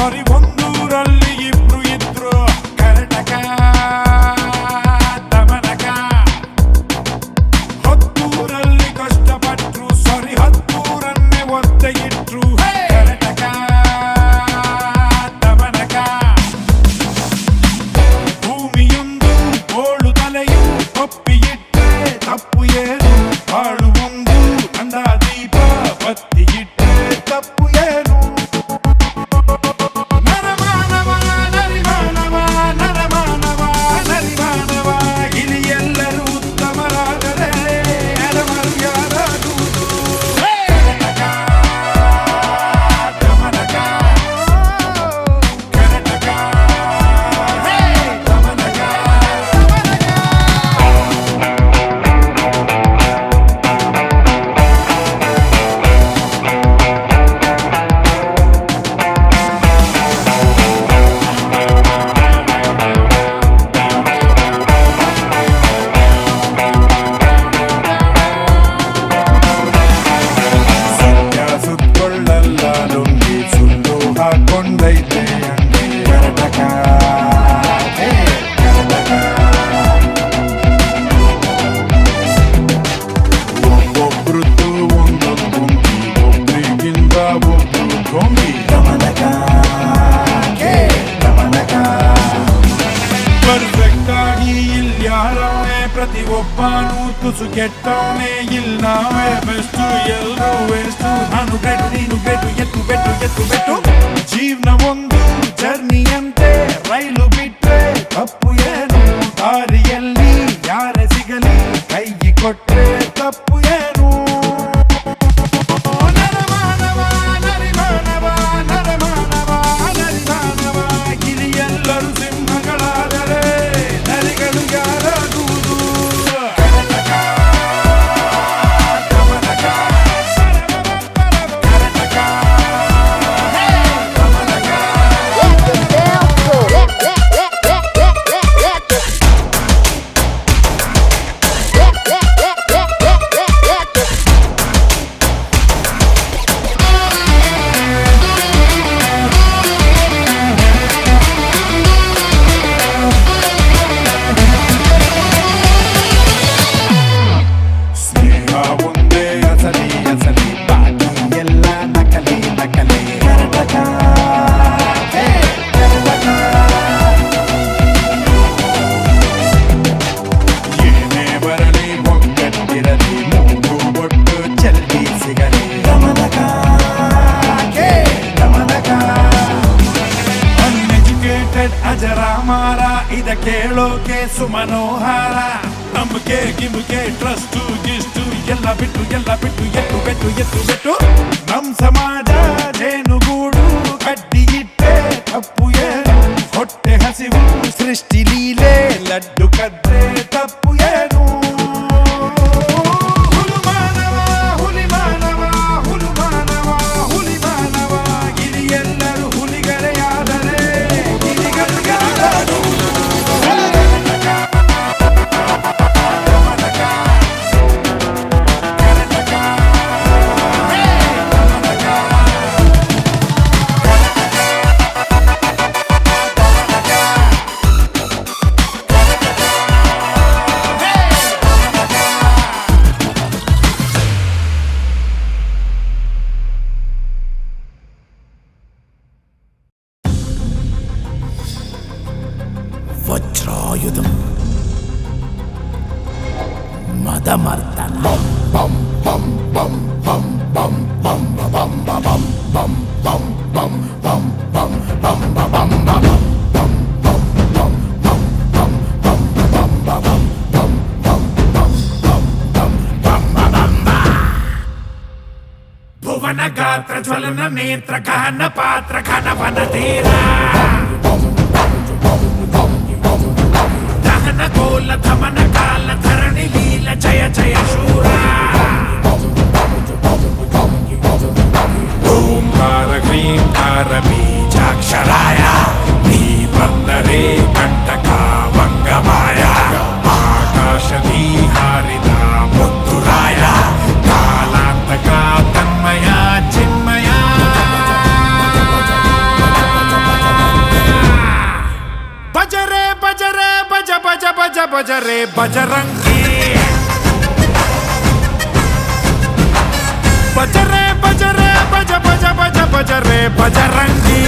ಸಾರಿ ಒಂದೂರಲ್ಲಿ ಇಬ್ರು ಇದ್ರು ಕರಟಕ ದಮನಕ. 10ರಲ್ಲಿ ಕಷ್ಟಪಟ್ರು ಸಾರಿ 10ರನ್ನೇ ಒತ್ತೆ ಇಟ್ರು ಕರಟಕ ದಮನಕ. ಭೂಮಿಯೊಂದು ಗೋಳು ತಲೆಯು ಒಪ್ಪಿಯಿಟ್ಟೆ ತಪ್ಪು ಏನು, ಬಾಳು ಒಂದು ನಂದ ದೀಪ ಬತ್ತಿ ಇಟ್ಟೆ ತಪ್ಪು ಏನು. ನರಮಾನವ ನರಿಮಾನವ ನರಮಾನವ ನರಿಮಾನವ ಇಲ್ಲಿ ಎಲ್ಲರೂ ಉತ್ತಮರಾದರೆ ಅರಮರು ಯಾರಾಗುವುದು ಕರಟಕ ದಮನಕ ಕರಟಕ ದಮನಕ. ಸತ್ಯ ಸುತ್ತಕೊಳ್ಳಲ್ಲ ಲುಂಗಿ ಸುಳ್ಳು ಹಾಕೊಂಡೈತೆ ಅಂಗಿ ಕರಟಕ ಕರಟಕ. ಒಬ್ಬೊಬ್ರದ್ದು ಒಂದೊಂದು ಗುಂಪಿ ಒಬ್ರಿಗಿಂತ ಒಬ್ರು ಗೊಂಬಿ ದಮನಕ ದಮನಕ. ಪರ್ಫೆಕ್ಟ್ ಆಗಿ ಇಲ್ಯಾರವನೇ ಪ್ರತಿಯೊಬ್ಬನೂ ತುಸು ಕೆಟ್ಟವನೇ ಇಲ್ಲ ನಾವೇ ಬೆಸ್ಟು ಎಲ್ಲರೂ ವೇಸ್ಟು. ನಾನು ಗ್ರೇಟು ನೀನು ಗ್ರೇಟು ಎತ್ತು ಬೆಟ್ಟು ಎತ್ತು ಬೆಟ್ಟು. ಜೀವನ ಒಂದು ಜರ್ನಿಯಂತೆ ರೈಲು ಬಿಟ್ರೆ ತಪ್ಪು ಏನು, ದಾರಿಯಲ್ಲಿ ಯಾರೇ ಸಿಗಲಿ ಕೈಗೆ ಕೊಟ್ರೆ ತಪ್ಪು ಏನು. ನರಮಾನವ ನರಿಮಾನವ ನರಮಾನವ ನರಿಮಾನವ ಇಲ್ಲಿ ಎಲ್ಲರೂ ಸಿಂಹಗಳಾದರೆ ನರಿಗಳು ಯಾರಾಗುವುದು ಕರಟಕ ದಮನಕ ಕರಟಕ ದಮನಕ. ಸ್ನೇಹ ಒಂದೇ ಅಸಲಿ ಅಸಲಿ ಬಾಕಿ ಎಲ್ಲ ನಕಲಿ ನಕಲಿ ಕರಟಕ ಕರಟಕ. ಏನೇ ಬರಲಿ ಒಗ್ಗಟ್ಟಿರಲಿ ಮೂಗು ಒಟ್ಟು ಚೆಲ್ಲಿ ಸಿಗಲಿ ದಮನಕ ದಮನಕ. ಅನ್ಎಜುಕೇಟೆಡ್ ಅಜರಾಮಾರ ಇದ ಕೇಳೋಕೆ ಸುಮನೋಹಾರ. ನಂಬಿಕೆ ಗಿಂಬಿಕೆ ಟ್ರಸ್ಟು ಗಿಷ್ಟು ಎಲ್ಲ ಬಿಟ್ಟು ಎತ್ತು ಬೆಟ್ಟು ಎತ್ತು ಬೆಟ್ಟು. ನಮ್ ಸಮಾಜ ಜೇನುಗೂಡು ಕಡ್ಡಿ ಇಟ್ಟೆ ತಪ್ಪು ಏನು, ಹೊಟ್ಟೆ ಹಸಿವು ಸೃಷ್ಟಿ ಲೀಲೆ ಲಡ್ಡು ಕದ್ರೆ ತಪ್ಪು ಏನು. ಹುಲುಮಾನವ ಹುಲಿಮಾನವ ಹುಲುಮಾನವ ಹುಲಿಮಾನವ ಇಲ್ಲಿ ಎಲ್ಲರೂ ಹುಲಿಗಳೇ ಆದರೆ ಗಿರಿಗಳು ಯಾರಾಗುವುದು ಕರಟಕ ದಮನಕ ಕರಟಕ ದಮನಕ ವಜ್ರಾಯುಧಂ ಮದಮರ್ದನ ಬಂ ಬಂ ಬಂ ಬಂ ಬಂ ಬಂ ಬಂ ಬಂ ಬಂ ಬಂ ಬಂ ಬಂ ಬಂ ಬಂ ಬಂ ಬಂ ಭುವನ ಗಾತ್ರ ಜ್ವಲನ ನೇತ್ರ ಗಹನ ಪಾತ್ರ ಘನವನ ತೀರ ದಹನ ಕೋಲ ಧಮನ ಕಾಲ ಧರಣಿ ಲೀಲ ಜಯ ಜಯ ಶೂರ. ಓಂಕಾರ ಕ್ರೀಂಕಾರ ಬೀಜಾಕ್ಷರಾಯ ನೀ ಬಂದರೆ ಕಂಟಕ ವಂಗಮಾಯ. ಆಕಾಶದಿ ಹಾರಿದ ಮುತ್ತುರಾಯ ಕಾಲಾಂತಕ ತನ್ಮಯ ಚಿನ್ಮಯ. ಬಜರೆ ಬಜರಂಗಿ ಬಜರೆ ಬಜರೆ ಬಜ ಬಜ ಬಜ ಬಜರೆ ಬಜರಂಗಿ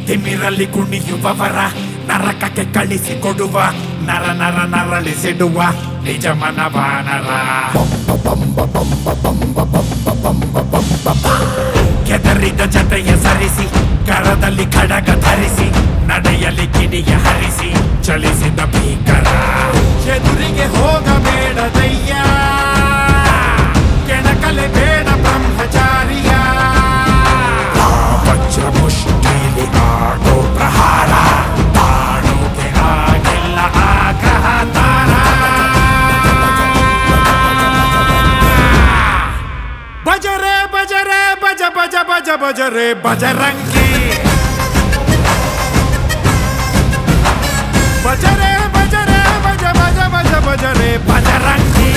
ತಿಮಿರಲ್ಲಿ ಕುಣಿಯುವವರ ನರಕಕ್ಕೆ ಕಳಿಸಿಕೊಡುವ ನರ ನರ ನರಳಿಸಿಡುವ ನಿಜ ಮನವಾನರ ಕೆದರಿದ ಜತೆಯ ಸರಿಸಿ ಕರದಲ್ಲಿ ಖಡಗ ಧರಿಸಿ ನಡೆಯಲಿ ಕಿಡಿಯ ಹರಿಸಿ ಚಲಿಸಿದ ಭೀಕರ ಎದುರಿಗೆ ಹೋಗಬೇಡದಯ್ಯ ಕೆಣಕಲೆ ಬೇಡ ಬ್ರಹ್ಮಚಾರಿಯ ವಜ್ರ ಮುಷ್ಟಿಲಿ ಆಡೋ ಪ್ರಹಾರ ತಾಣೋಕೆ ಆಗಿಲ್ಲ ಆಗ್ರಹ ತಾರ ಬಜರೆ ಬಜರೆ ಬಜ ಬಜ ಬಜ ಬಜರೆ ಬಜರಂಗಿ ಬಜರೆ ಬಜರೆ ಬಜ ಬಜ ಬಜ ಬಜರೆ ಬಜರಂಗಿ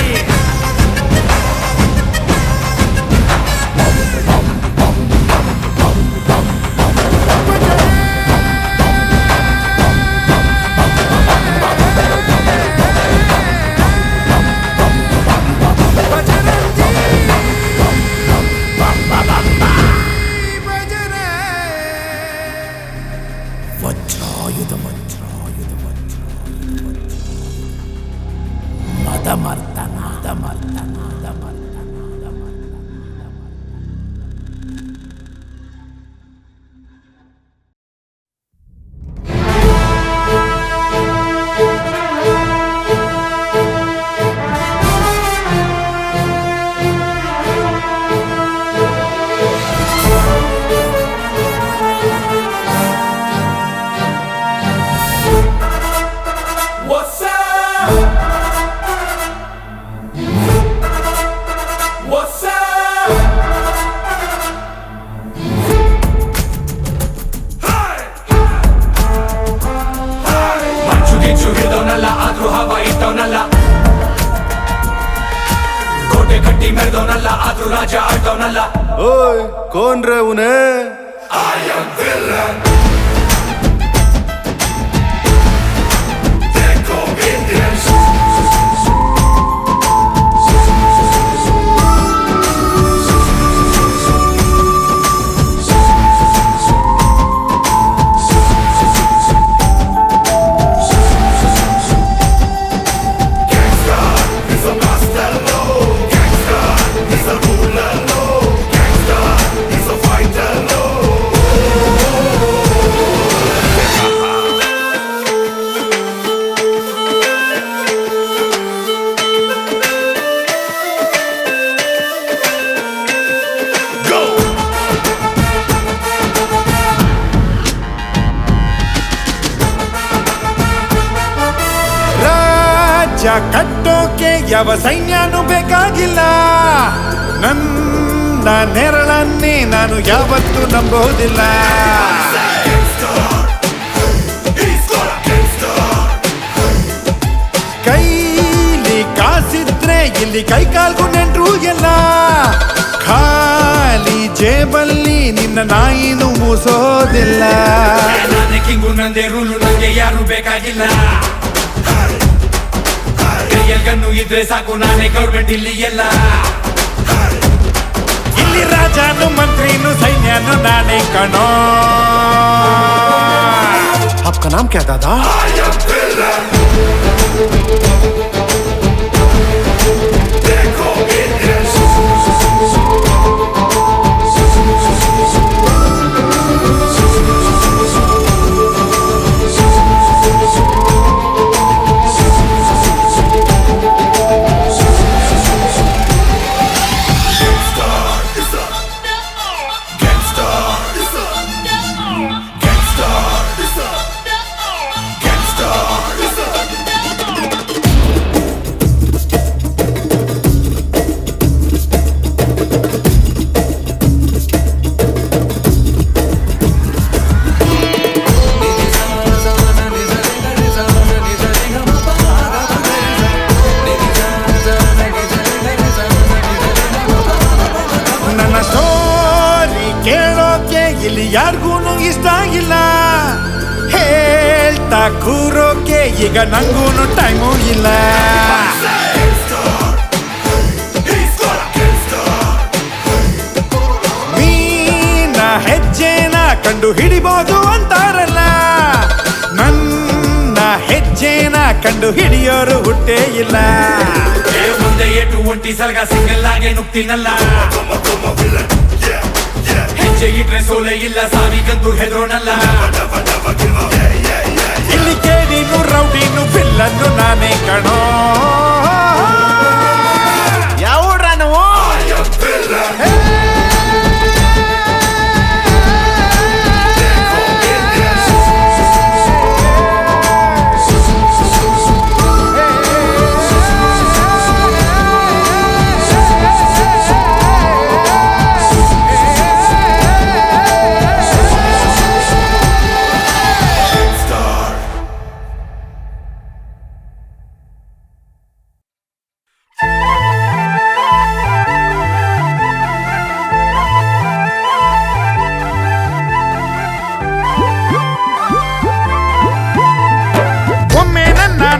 ವಜ್ರಾಯುಧ ವಜ್ರಾಯುಧ ವಜ್ರಾಯುಧ ಮದಮರ್ತನ ಮದಮರ್ತನ ಮದಮರ್ತನ ಆದ್ರೂ ಹವ ಇಟ್ಟವನಲ್ಲ ಕೋಟೆ ಕಟ್ಟಿ ಮೆರೆದವನಲ್ಲ ಆದ್ರೂ ರಾಜ ಆಡ್ತವನಲ್ಲ ಓಯ್ ಕೌನ್ ರೇ ಉನೇ I am villain ಕಟ್ಟೋಕೆ ಯಾವ ಸೈನ್ಯನೂ ಬೇಕಾಗಿಲ್ಲ ನನ್ನ ನೆರಳನ್ನೇ ನಾನು ಯಾವತ್ತೂ ನಂಬೋದಿಲ್ಲ ಕೈಲಿ ಕಾಸಿದ್ರೆ ಇಲ್ಲಿ ಕೈಕಾಲ್ಗೂ ನೆಂಟ್ರು ಎಲ್ಲ ಖಾಲಿ ಜೇಬಲ್ಲಿ ನಿನ್ನ ನಾಯಿನೂ ಮೂಸೋದಿಲ್ಲ ನಾನೇ ಕಿಂಗು ನಂದೇ ರೂಲು ನಂಗೆ ಯಾರು ಬೇಕಾಗಿಲ್ಲ ಕೈಯಲ್ಗನ್ನು ಇದ್ರೆ ಸಾಕು ನಾನೇ ಗೌರ್ಮೆಂಟ್ ಇಲ್ಲಿ ಎಲ್ಲ ಇಲ್ಲಿ ರಾಜನು ಮಂತ್ರಿನು ಸೈನ್ಯನು ನಾನೇ ಕಣೋ आपका नाम क्या दादा ಕೂರೋಕೆ ಈಗ ನಂಗೂನು ಟೈಮು ಇಲ್ಲ. ನೀನ ಹೆಜ್ಜೆನ ಕಂಡು ಹಿಡಿಬೋದು ಅಂತಾರಲ್ಲ, ನನ್ನ ಹೆಜ್ಜೆನ ಕಂಡು ಹಿಡಿಯೋರು ಹುಟ್ಟೇ ಇಲ್ಲ. ಮುಂದೆ ಏಟು ಒಂಟಿ ಸಲಗ ಸಿಂಗಲ್ ಆಗಿ ನುಗ್ತೀನಲ್ಲ, ಹೆಜ್ಜೆ ಇಟ್ರೆ ಸೋಲೆ ಇಲ್ಲ, ಸಾವಿಗಂತೂ ಹೆದರೋನಲ್ಲ. ಇಲ್ಲಿ ಕೇಳಿನು ರೌಡಿನು ಬಿಲ್ಲನ್ನು ನಾನೇ ಕಣೋ. ಯಾವ್ರ ನಾವು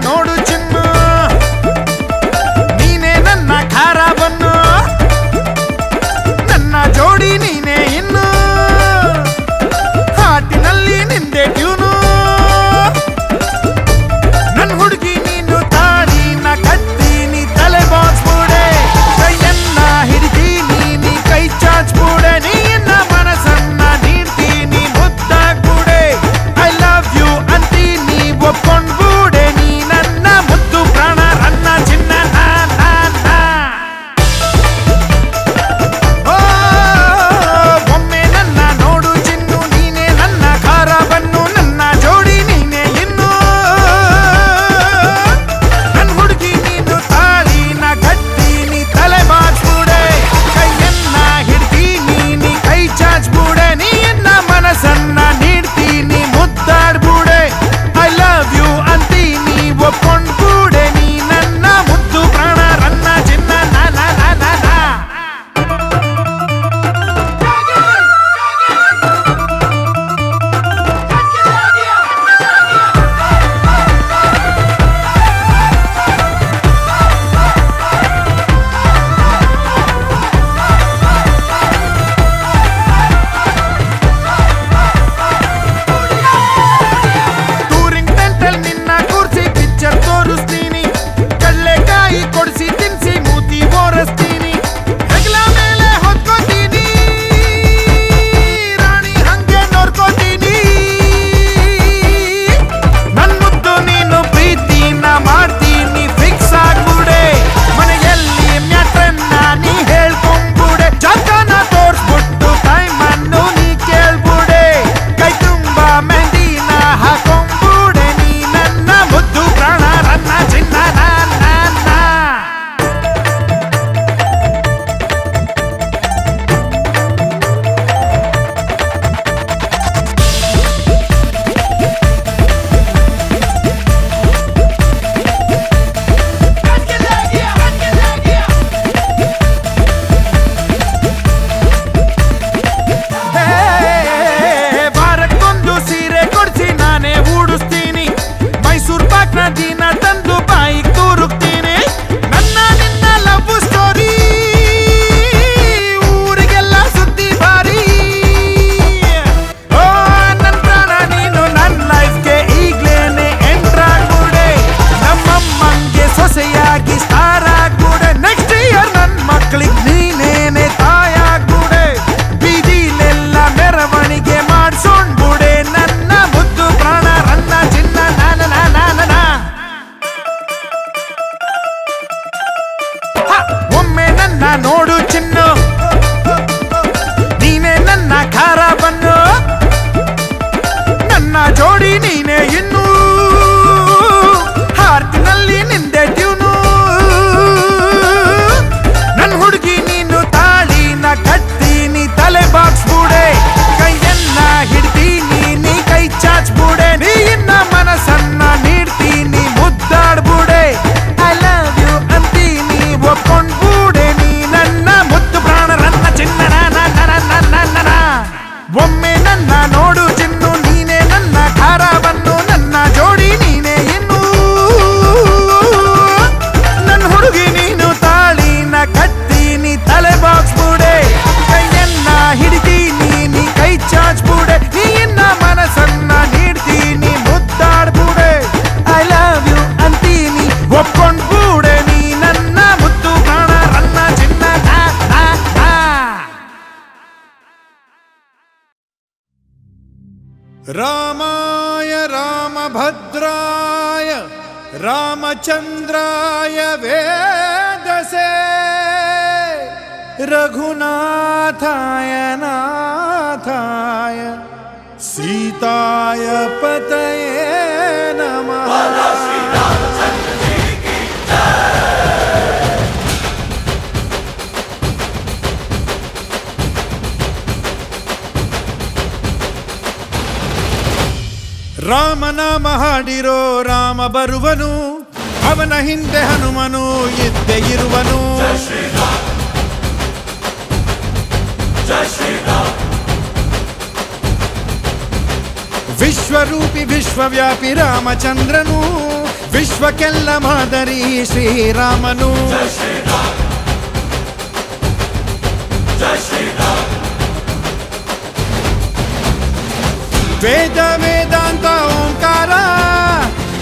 ನೋಡು ಚಿನ್ನು, ನೀನೇ ನನ್ನ ಖಾರ ಬನ್ನು, ನನ್ನ ಜೋಡಿ ನೀನೇ ಇನ್ನು, ಹಾಟಿನಲ್ಲಿ ನಿಂದೆ ಟ್ಯೂನು. ನನ್ನ ಹುಡುಗಿ ನೀನು ತಾಳಿನ ಕತ್ತೀನಿ, ತಲೆ ಬಾಚ್ಬೂಡೆ, ಕೈಯನ್ನ ಹಿಡಿತೀನಿ ನೀ ಕೈ ಚಾಚ್ಬೂಡೆ, ನೀನ್ನ ಮನಸ್ಸನ್ನ ನೀಡ್ತೀನಿ ಮುದ್ದಾಗ್ಬೂಡೆ. ಐ ಲವ್ ಯು ಅಂತೀನಿ ಒಪ್ಕೊಂಡ್ಬೂಡೆ, ನೀ ನನ್ನ ಮುದ್ದು ಪ್ರಾಣ ನನ್ನ ಚಿನ್ನ. ಒಮ್ಮೆ ನನ್ನ ನೋಡು ಚಿನ್ನು, ನೀನೇ ನನ್ನ ಖಾರ ಬನ್ನು, ನನ್ನ ಜೋಡಿ ನೀನೇ ಇನ್ನು, ನನ್ನ ಹುಡುಗಿ ನೀನು ತಾಳಿನ ಕಟ್ತೀನಿ ತಲೆ ಬಾಚ್ಬೂಡೆ, ಕೈಯನ್ನ ಹಿಡ್ತೀನಿ ನೀ ಕೈ ಚಾಚ್ಬೂಡೆ, ನೀನ್ನ ಮನಸ್ಸನ್ನ ನೀಡ್ತೀನಿ ಮುದ್ದಾಡ್ಬೂಡೆ. ಐ ಲವ್ ಯು ಅಂತೀನಿ ಒಪ್ಕೊಂಡ್ಬೂಡೆ, ನೀ ನನ್ನ ಮುದ್ದು ಪ್ರಾಣ ನನ್ನ ಚಿನ್ನ. ಟೂರಿಂಗ್ ಟೆಂಟಲ್ ನಿನ್ನ ಕೂರ್ಸಿ ಪಿಕ್ಚರ್ ತೋರಿಸ್ತೀನಿ, ಕಡ್ಲೆಕಾಯಿ ಕೊಡಿಸಿ ತಿನ್ಸಿ ಮೂತಿ ಓರಿಸ್ತೀನಿ, ಹೆಗಲ ಮೇಲೆ ಹೊತ್ಕೋತೀನಿ, ರಾಣಿ ಹಂಗೆ ನೋಡ್ಕೋತೀನಿ. ನನ್ ಮುದ್ದು ನೀನು ಪ್ರೀತಿನ ಮಾಡ್ತೀನಿ ಫಿಕ್ಸ್ ಆಗ್ಬೂಡೆ, ಮನೆಯಲ್ಲಿ ಮ್ಯಾಟ್ರನ್ನ ನೀ ಹೇಳ್ಕೊಂಡ್ಬೂಡೆ, ಜಾತನ ತೋರ್ಸ್ಬಿಟ್ಟು ಟೈಮನ್ನು ನೀ ಕೇಳ್ಬೂಡೆ, ಕೈ ತುಂಬ ಮೆಹಂದಿನ ಹಾಕೊಂಡ್ಬೂಡೆ, ನೀ ನನ್ನ ಮುದ್ದು ಪ್ರಾಣ ನನ್ನ ಚಿನ್ನ. ವಾರಕ್ಕೊಂದು ಸೀರೆ ಕೊಡ್ಸಿ ನಾನೇ ಉಡಿಸ್ತೀನಿ, ಮೈಸೂರು ಪಾಕ್ನ ದಿನ ತಂದು ಬಾಯಿಗೆ ತೂರುಕ್ತೀನಿ, ನನ್ನ ನಿನ್ನ ಲವ್ ಸ್ಟೋರಿ ಊರಿಗೆಲ್ಲ ಸುದ್ದಿ ಬಾರಿ. ಓ ನನ್ನ ಪ್ರಾಣ ನೀನು ನನ್ನ ಲೈಫ್ಗೆ ಈಗ್ಲೇನೆ ಎಂಟ್ರ್ ಆಗ್ಬೂಡೆ, ನಮ್ಮಮ್ಮಂಗೆ ಸೊಸೆಯಾಗಿ ಸ್ಟಾರ್ ಆಗ್ಬೂಡೆ, ನೆಕ್ಸ್ಟ್ ಇಯರ್ ನನ್ನ ಮಕ್ಕಳಿಗೆ ನೀನೇನೆ ತಾಯಾಗ್ಬೂಡೆ, ಬೀದಿಲೆಲ್ಲ ಮೆರವಣಿಗೆ ಮಾಡ್ಸೋಣ್ಬೂಡೆ, ನನ್ನ ಮುದ್ದು ಪ್ರಾಣ ನನ್ನ ಚಿನ್ನ. ಒಮ್ಮೆ ನನ್ನ ನೋಡು ಚಿನ್ನು, ನೀನೇ ನನ್ನ ಖಾರ ಬನ್ನು, ನನ್ನ ಜೋಡಿ ನೀನೇ ಇನ್ನು, ಹಾರ್ಟಿನಲ್ಲಿ ನಿಂದೆ ಟ್ಯೂನು. ನನ್ನ ಹುಡುಗಿ ನೀನು ತಾಳಿನ ಕಟ್ತೀನಿ ತಲೆ ಬಾಚ್ಬೂಡೆ, ಕೈಯನ್ನ ಹಿಡ್ತೀನಿ ನೀ ಕೈ ಚಾಚ್ಬೂಡೆ, ನೀನ್ನ ಮನಸ್ಸನ್ನ ನೀಡ್ತೀನಿ ಮುದ್ದಾಡ್ಬೂಡೆ. ಐ ಲವ್ ಯು ಅಂತೀನಿ ಒಪ್ಕೊಂಡ್ಬೂಡೆ, ನೀ ನನ್ನ ಮುದ್ದು ಪ್ರಾಣ ನನ್ನ ಚಿನ್ನ. ಒಮ್ಮೆ ನನ್ನ ನೋಡು ಚಿನ್ನು, ನೀನೇ ನನ್ನ ಖಾರ ಬನ್ನು, ನನ್ನ कृष्णाय रामभद्राय रामचन्द्राय वेदसे रघुनाथाय नाथाय सीताय पतये नमः। ರಾಮನಾಮ ಹಾಡಿರೋ ರಾಮ ಬರುವನು, ಅವನ ಹಿಂದೆ ಹನುಮನು ಇದ್ದೇ ಇರುವನು. ವಿಶ್ವರೂಪಿ ವಿಶ್ವವ್ಯಾಪಿ ರಾಮಚಂದ್ರನು, ವಿಶ್ವಕ್ಕೆಲ್ಲ ಮಾದರಿ ಶ್ರೀರಾಮನು. ವೇದ ವೇದಾಂತ ಓಂಕಾರ,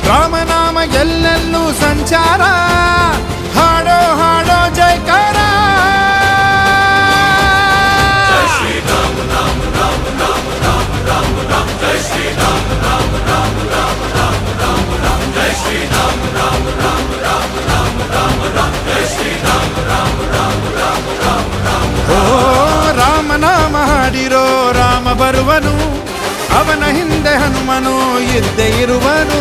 ರಾಮನಾಮ ಎಲ್ಲೆಲ್ಲೂ ಸಂಚಾರ. ಹಾಡೋ ಹಾಡೋ ಜೈಕಾರ. ಓ ರಾಮನಾಮ ಹಾಡಿರೋ ರಾಮ ಬರುವನು, ಅವನ ಹಿಂದೆ ಹನುಮನು ಇದ್ದೇ ಇರುವನು.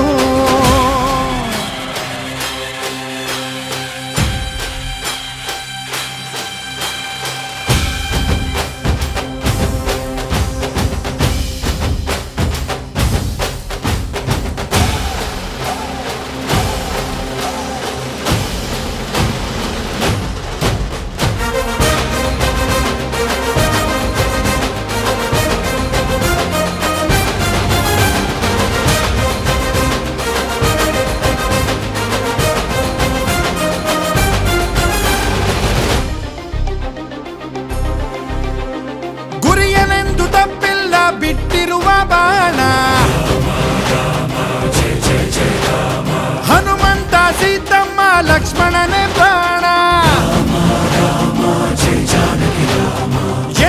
ಬಿಟ್ಟಿರುವ ಬಾಣ ಹನುಮಂತ ಸೀತಮ್ಮ ಲಕ್ಷ್ಮಣನೇ ಪ್ರಾಣ.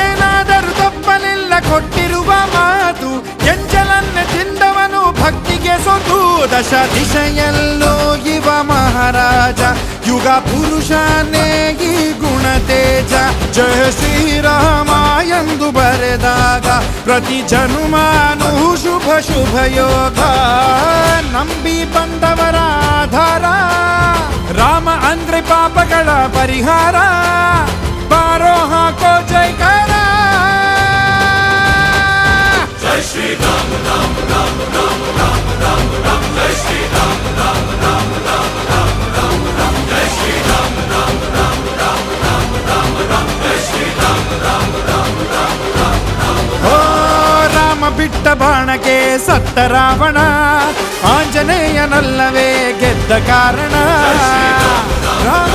ಏನಾದರೂ ತಪ್ಪಲಿಲ್ಲ ಕೊಟ್ಟಿರುವ ಮಾತು, ಎಂಜಲನ್ನೇ ತಿಂದವನು ಭಕ್ತಿಗೆ ಸೊತು. ದಶ ದಿಶೆಯಲ್ಲೂ ಇವ ಮಹಾರಾಜ, ಯುಗ ಪುರುಷನೇ ಈ ಗುಣ ತೇಜ. ಜಯ ಶ್ರೀರಾಮ ಎಂದು ಬರೆದಾಗ ಪ್ರತಿ ಜನುಮಾನು ಶುಭ ಶುಭ ಯೋಗ. ನಂಬಿ ಬಂದವರ ಆಧಾರ, ರಾಮ ಅಂದ್ರೆ ಪಾಪಗಳ ಪರಿಹಾರ. ಬಾರೋ ಹಾಕೋ ಜೈಕಾರ. ಜೈ ಶ್ರೀರಾಮ ರಾಮ ರಾಮ ರಾಮ ರಾಮ ರಾಮ ರಾಮ. ಜೈ ಶ್ರೀರಾಮ ರಾಮ ರಾಮ ರಾಮ ರಾಮ ರಾಮ ರಾಮ. ಜೈ ಶ್ರೀರಾಮ ರಾಮ ರಾಮ ರಾಮ ರಾಮ ರಾಮ ರಾಮ. ಜೈ ಶ್ರೀರಾಮ ರಾಮ ರಾಮ ರಾಮ ರಾಮ ರಾಮ. ಓ ರಾಮ ಬಿಟ್ಟ ಬಾಣಕ್ಕೆ ಸತ್ತ ರಾವಣ, ಆಂಜನೇಯನಲ್ಲವೇ ಗೆದ್ದ ಕಾರಣ. ರಾಮ ರಾಮ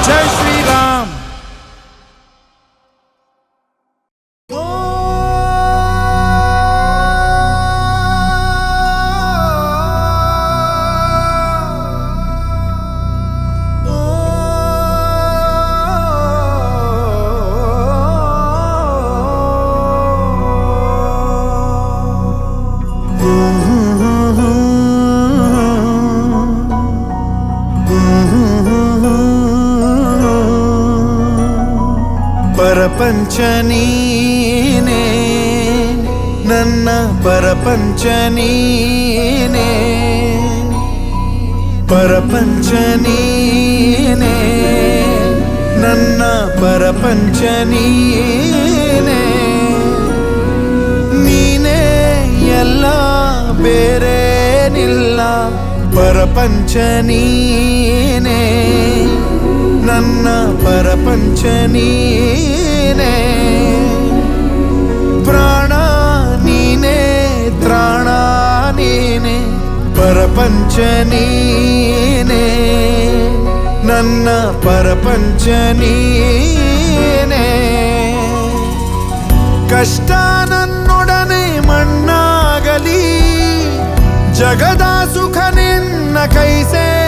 ಜೈ ಶ್ರೀರಾಮ್. ಪರಪಂಚ ನೀನೇ ನನ್ನ ಪರಪಂಚ ನೀನೇ, ಪರಪಂಚ ನೀನೇ ನನ್ನ ಪರಪಂಚ ನೀನೇ. ನೀನೇ ಎಲ್ಲ ಬೇರೇನಿಲ್ಲ, ಪರಪಂಚ ನೀನೇ ನನ್ನ ಪರಪಂಚ ನೀನೇ. ಪ್ರಾಣ ನೀನೇ ತ್ರಾಣ ನೀನೇ, ಪರಪಂಚ ನೀನೇ ನನ್ನ ಪರಪಂಚ ನೀನೇ. ಕಷ್ಟ ನನ್ನೊಡನೆ ಮಣ್ಣಾಗಲಿ, ಜಗದ ಸುಖ ನಿನ್ನ ಕೈ ಸೇರಲಿ.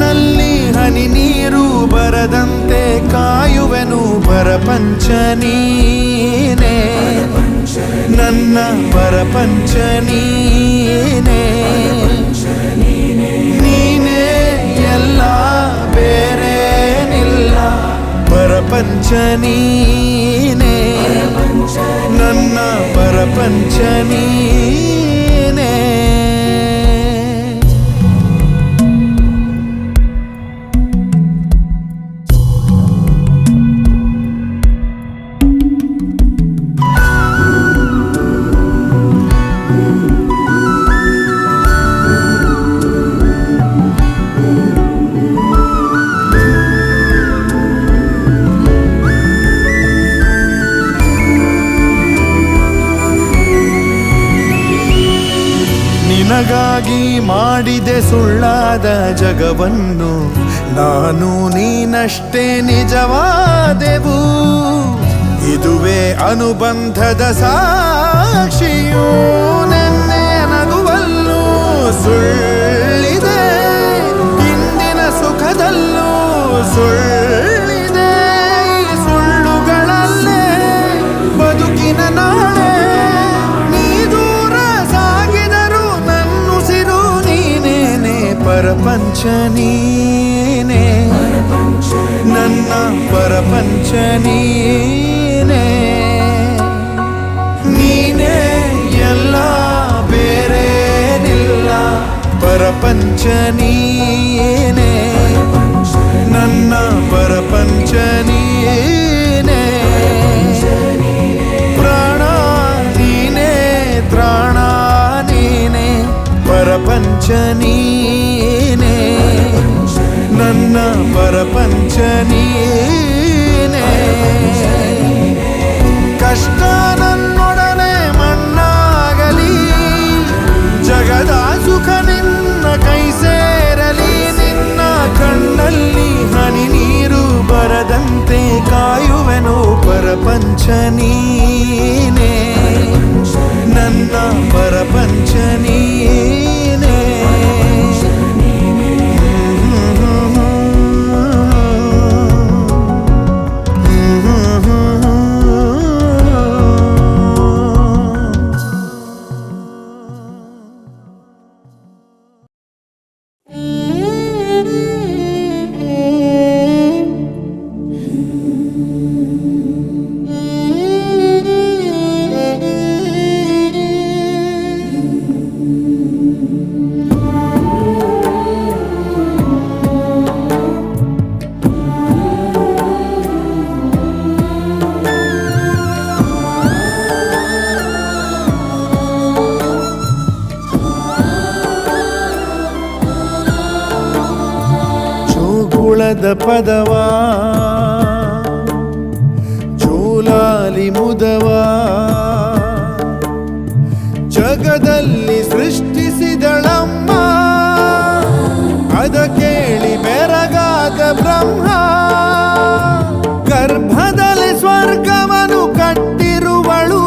ಕಣ್ಣಲ್ಲಿ ಹನಿ ನೀರು ಬರದಂತೆ ಕಾಯುವೆನು ಪರಪಂಚ ನೀನೇ ನನ್ನ ಪರಪಂಚ ನೀನೇ ನೀನೇ ಎಲ್ಲ ಬೇರೇನಿಲ್ಲ ಪರಪಂಚ ನೀನೇ ನನ್ನ ಪರಪಂಚ ನೀನೇ ನಿನಗಾಗಿ ಮಾಡಿದೆ ಸುಳ್ಳಾದ ಜಗವನ್ನು ನಾನು ನೀನಷ್ಟೇ ನಿಜವಾದೆವು ಇದುವೇ ಅನುಬಂಧದ ಸಾಕ್ಷಿಯೂ ನೆನ್ನೆ ನಗುವಲ್ಲೂ ಸುಳ್ಳಿದೆ ಇಂದಿನ ಸುಖದಲ್ಲೂ ಸುಳ್ಳಿದೆ ಈ ಸುಳ್ಳುಗಳಲ್ಲೇ ಬದುಕಿನ ನಾಳೆ ಪರಪಂಚ ನೀನೇ ನನ್ನ ಪರಪಂಚ ನೀನೇ ನೀನೇ ಎಲ್ಲ ಬೇರೇನಿಲ್ಲ ಪರಪಂಚ ನೀನೇ ನನ್ನ ಪರಪಂಚ ನೀನೇ ಪ್ರಾಣ ನೀನೇ ತ್ರಾಣ ನೀನೇ ಪರಪಂಚ ನೀನೇ ನನ್ನ ಪರಪಂಚ ನೀನೇ ಕಷ್ಟ ನನ್ನೊಡನೆ ಮಣ್ಣಾಗಲಿ ಜಗದ ಸುಖ ನಿನ್ನ ಕೈ ಸೇರಲಿ ನಿನ್ನ ಕಣ್ಣಲ್ಲಿ ಹನಿ ನೀರು ಬರದಂತೆ ಕಾಯುವೆನು ಪರಪಂಚ ನೀನೇ ನನ್ನ ಪರಪಂಚ ನೀನೇ ಪದವಾ ಜೋಲಾಲಿ ಮುದವಾ ಜಗದಲ್ಲಿ ಸೃಷ್ಟಿಸಿದಳಮ್ಮ ಅದ ಕೇಳಿ ಬೆರಗಾದ ಬ್ರಹ್ಮ ಗರ್ಭದಲ್ಲಿ ಸ್ವರ್ಗವನ್ನು ಕಟ್ಟಿರುವಳು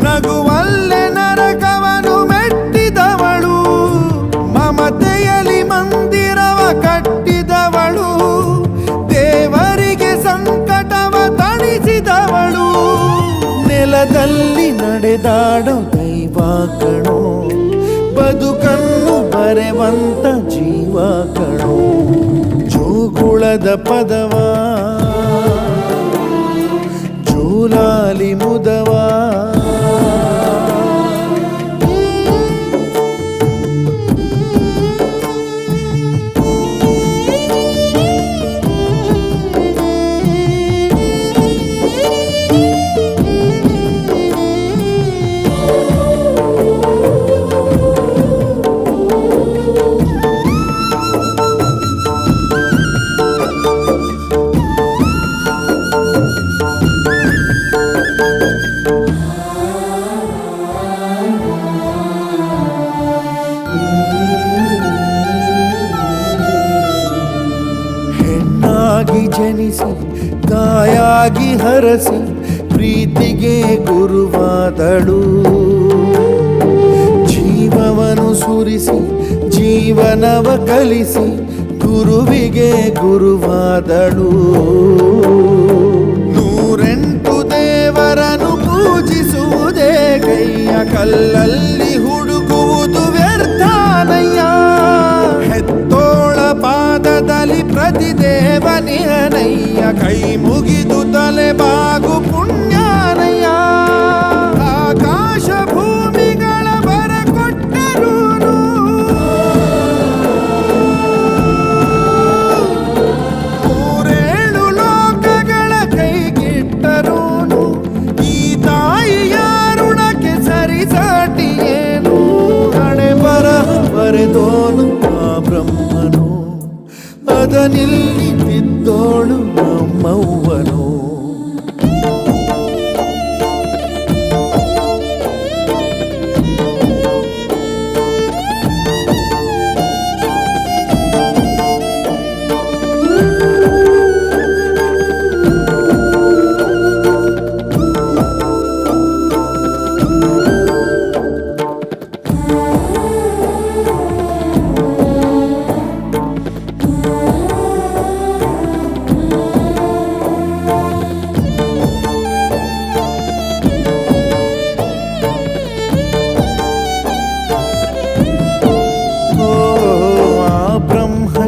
ನಗುವಲ್ಲೇ ನರಕವನ್ನು ಮೆಟ್ಟಿದವಳು ಮಮತೆಯಲ್ಲಿ ಮಂದಿರವ ಕಟ್ಟಿದವಳು ದೇವರಿಗೆ ಸಂಕಟವ ತಣಿಸಿದವಳು ನೆಲದಲ್ಲಿ ನಡೆದಾಡೋ ದೈವ ಕಣೋ ಬದುಕನ್ನು ಬರೆವಂತ ಜೀವ ಕಣೋ ಜೋಗುಳದ ಪದವಾ ಜೋಲಾಲಿ ಮುದವಾ ಜನಿಸಿ ತಾಯಾಗಿ ಹರಸಿ ಪ್ರೀತಿಗೆ ಗುರುವಾದಳು ಜೀವವನ್ನು ಸುರಿಸಿ ಜೀವನವ ಕಲಿಸಿ ಗುರುವಿಗೆ ಗುರುವಾದಳು 108 ದೇವರನ್ನು ಪೂಜಿಸುವುದೇ ಕೈಯ ಕಲ್ಲಲ್ಲಿ ಹುಡುಕುವುದು ವ್ಯರ್ಥಾನಯ್ಯ ಹೆತ್ತೋಳ ಪಾದದಲ್ಲಿ ಪ್ರತಿದೇವನಿಹನಯ್ಯ ಕೈ ಮುಗಿದು ತಲೆ ಬಾಗು ಪುಣ್ಯಾನಯ್ಯ ಆಕಾಶ ಭೂಮಿಗಳ ಬರ ಕೊಟ್ಟರೂನು ಮೂರೇಳು ಲೋಕಗಳ ಕೈಗಿಟ್ಟರೂನು ಈ ತಾಯಿಯ ಋಣಕ್ಕೆ ಸರಿಸಾಟಿ ಏನು ಹಣೆ ಬರಹ ಬರೆದೋನು ಆ ಬ್ರಹ್ಮನು ಅದನಿಲ್ಲಿ ತಿದ್ದೋಳು ನಮ್ಮವ್ವನು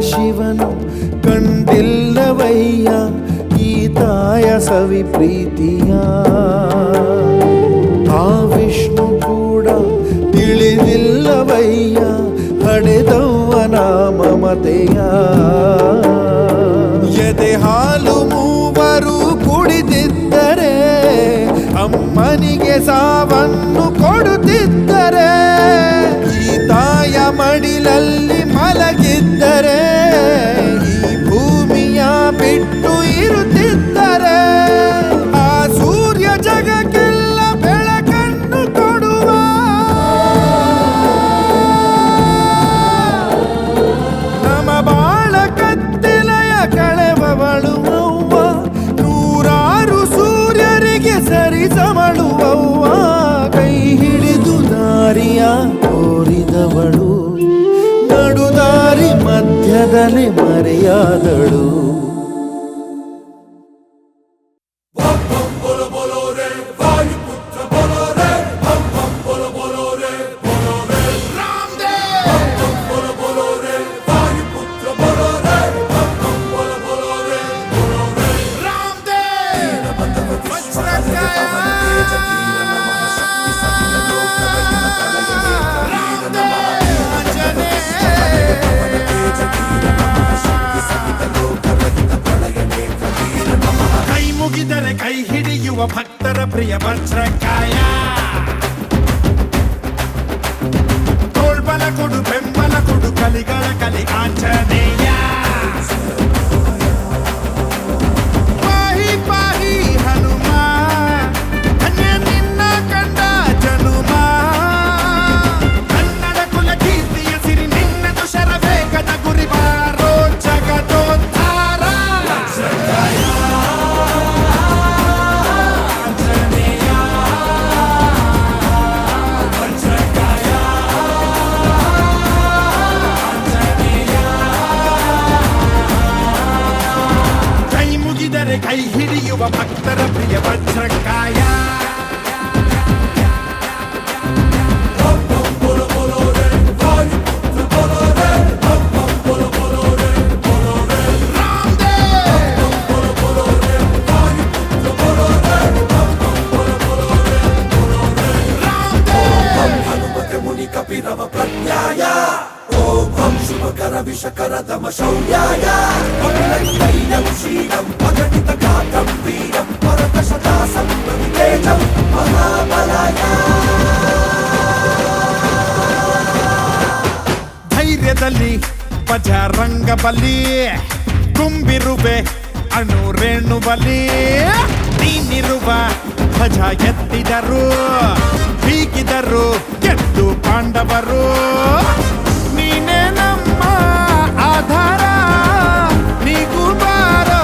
ಶಿವನು ಕಂಡಿಲ್ಲವಯ್ಯ ಈ ತಾಯ ಸವಿ ಪ್ರೀತಿಯ ಆ ವಿಷ್ಣು ಕೂಡ ತಿಳಿದಿಲ್ಲವಯ್ಯ ಹಡೆದವ್ವನ ಮಮತೆಯ ಎದೆ ಹಾಲು ಮೂವರು ಕುಡಿದಿದ್ದರೆ ಅಮ್ಮನಿಗೆ ಸಾವನ್ನು ಕೊಡುತ್ತಿದ್ದರೆ ಈ ತಾಯ ಮಡಿಲಲ್ಲಿ ಮಲಗಿದ್ದರೆ ಈ ಭೂಮಿಯ ಬಿಟ್ಟು ಇರುತ್ತಿದ್ದರೆ ಆ ಸೂರ್ಯ ಜಗಕ್ಕೆಲ್ಲ ಬೆಳಕನ್ನು ಕೊಡುವ ನಮ್ಮ ಬಾಳ ಕತ್ತಲೆಯ ಕಳೆವವಳುವವ್ವ ನೂರಾರು ಸೂರ್ಯರಿಗೆ ಸರಿಸಮಳುವವ್ವ ಕೈ ಹಿಡಿದು ದಾರಿಯ ತೋರಿದವಳು ನಡುದಾರಿ ಮಧ್ಯದಲ್ಲಿ ಮರೆಯಾದಳು ಕೈ ಹಿಡಿಯುವ ಭಕ್ತರ ಪ್ರಿಯ ವಜ್ರಕಾಯ ತೋಳ್ಬಲ ಕೊಡು ಬೆಂಬಲ ಕೊಡು ಕಲಿಗಳ ಕಲಿ ಆಂಜನೇಯ ಪಾಹಿ ಪಾಹಿ ಹನುಮ ಧನ್ಯ ನಿನ್ನ ಕಂಡ ಜನುಮ ಕನ್ನಡ ಕುಲ ಕೀರ್ತಿಯ ಸಿರಿ ನಿನ್ನದು ಶರವೇಗದ ಗುರಿ ಬಾರೋ ಜಗದೋದ್ಧಾರ ಕೈ ಹಿಡಿಯುವ ಭಕ್ತರ ಪ್ರಿಯ ವಜ್ರಕಾಯ ಮುನಿ ಕಪಿರವ ಪ್ರಜ್ಞಾಯ ಓಂ ಶುಭಕರ ವಿಷಕರ ದಮ ಶೌರ್ಯಾಯ ಕ್ಷೀಣಂ ಅಗಣಿತ ಗಾತ್ರಂ ವೀರಂ ಪರತ ಶತಾಸಂ ತೇಜಂ ಮಹಾಬಲಾಯ ಧೈರ್ಯದಲ್ಲಿ ಬಜರಂಗ ಬಲಿ ತುಂಬಿರುವೆ ಅಣುರೇಣು ಬಲಿ ನೀನಿರುವ ಧ್ವಜ ಎತ್ತಿದರು ಬೀಗಿದರು ಗೆದ್ದು ಪಾಂಡವರು ನೀನೇ ನಮ್ಮ ಆಧಾರ ನೀಗೂ ಬಾರೋ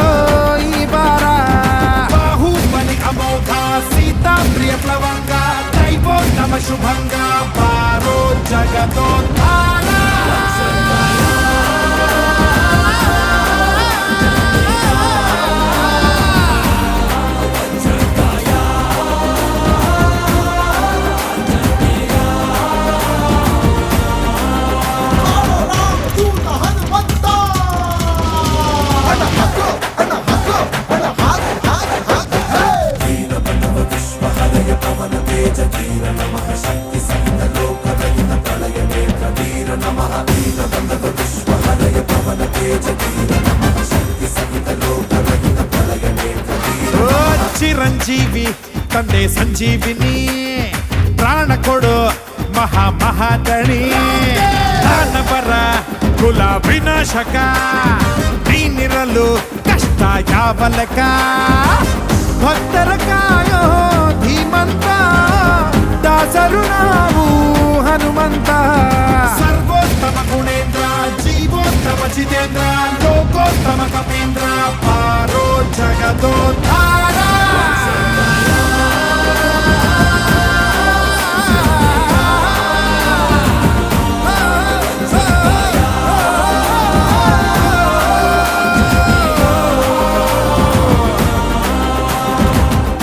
ಈ ಬಾರ ಬಾಹುಬಲಿ ಅಮೋಘ ಸೀತಾ ಪ್ರಿಯ ಪ್ಲವಂಗ ದೈವೋ ನಮ ಶುಭಂಗ ಬಾರೋ ಜಗದೋದ್ಧಾರ ಓ ಚಿರಂಜೀವಿ ತಂದೆ ಸಂಜೀವಿನಿ ಪ್ರಾಣ ಕೊಡು ಮಹಾಮಹಾದಣಿ ದಾನವರ ಕುಲ ವಿನಾಶಕ ನೀನಿರಲು ಕಷ್ಟ ಯಾವ ಲೆಕ್ಕ ಭಕ್ತರ ಕಾಯೋ ಧೀಮಂತ ದಾಸರು ನಾವು ಹನುಮಂತ ಸರ್ವೋತ್ತಮ ಗುಣೇಂದ್ರ ಜೀವೋತ್ತಮ ಜಿತೇಂದ್ರ ಲೋಕೋತ್ತಮ ಕಪೀಂದ್ರ ಪಾರೋ ಜಗದೋದ್ಧಾರ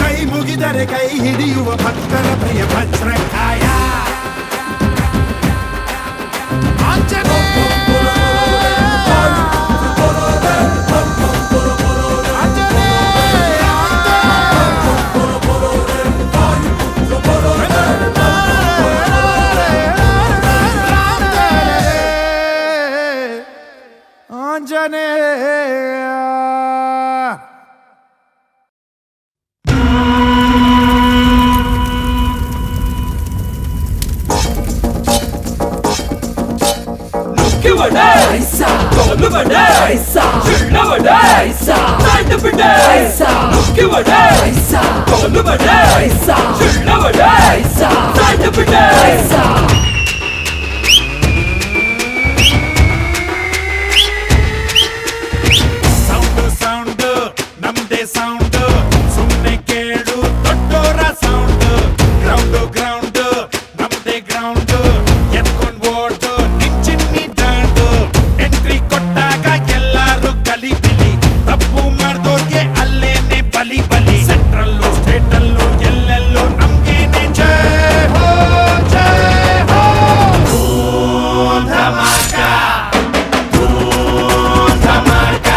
ಕೈ ಮುಗಿದರೆ ಕೈ ಹಿಡಿಯುವ ಭಕ್ತರ ಪ್ರಿಯ ವಜ್ರಕಾಯ ಸೌಂಡ್ ನಮ್ದೇ ಸೌಂಡ್ ಸುಮ್ನೆ ಕೇಳು ದೊಡ್ಡೋರ ಸೌಂಡ್ ಗ್ರೌಂಡ್ ನಮ್ದೇ ಗ್ರೌಂಡ್ ಎತ್ಕೊಂಡ್ ಓಡು ನಿಂಚಿನ್ನಿ ದಾಂಡು ಎಂಟ್ರಿ ಕೊಟ್ಟಾಗ ಎಲ್ಲಾರು ಕಲಿ ಬಿಲಿ ತಪ್ಪು ಮಾಡ್ದೋರ್ಗೆ ಅಲ್ಲೇನೆ ಬಲಿ ಬಲಿ ಸೆಂಟ್ರಲ್ಲು ಸ್ಟೇಟಲ್ಲು ಎಲ್ಲೆಲ್ಲೂ ನಮ್ಗೇನೆ ಜಯ ಹೋ ಧಮಾಕ ಧಮಾಕ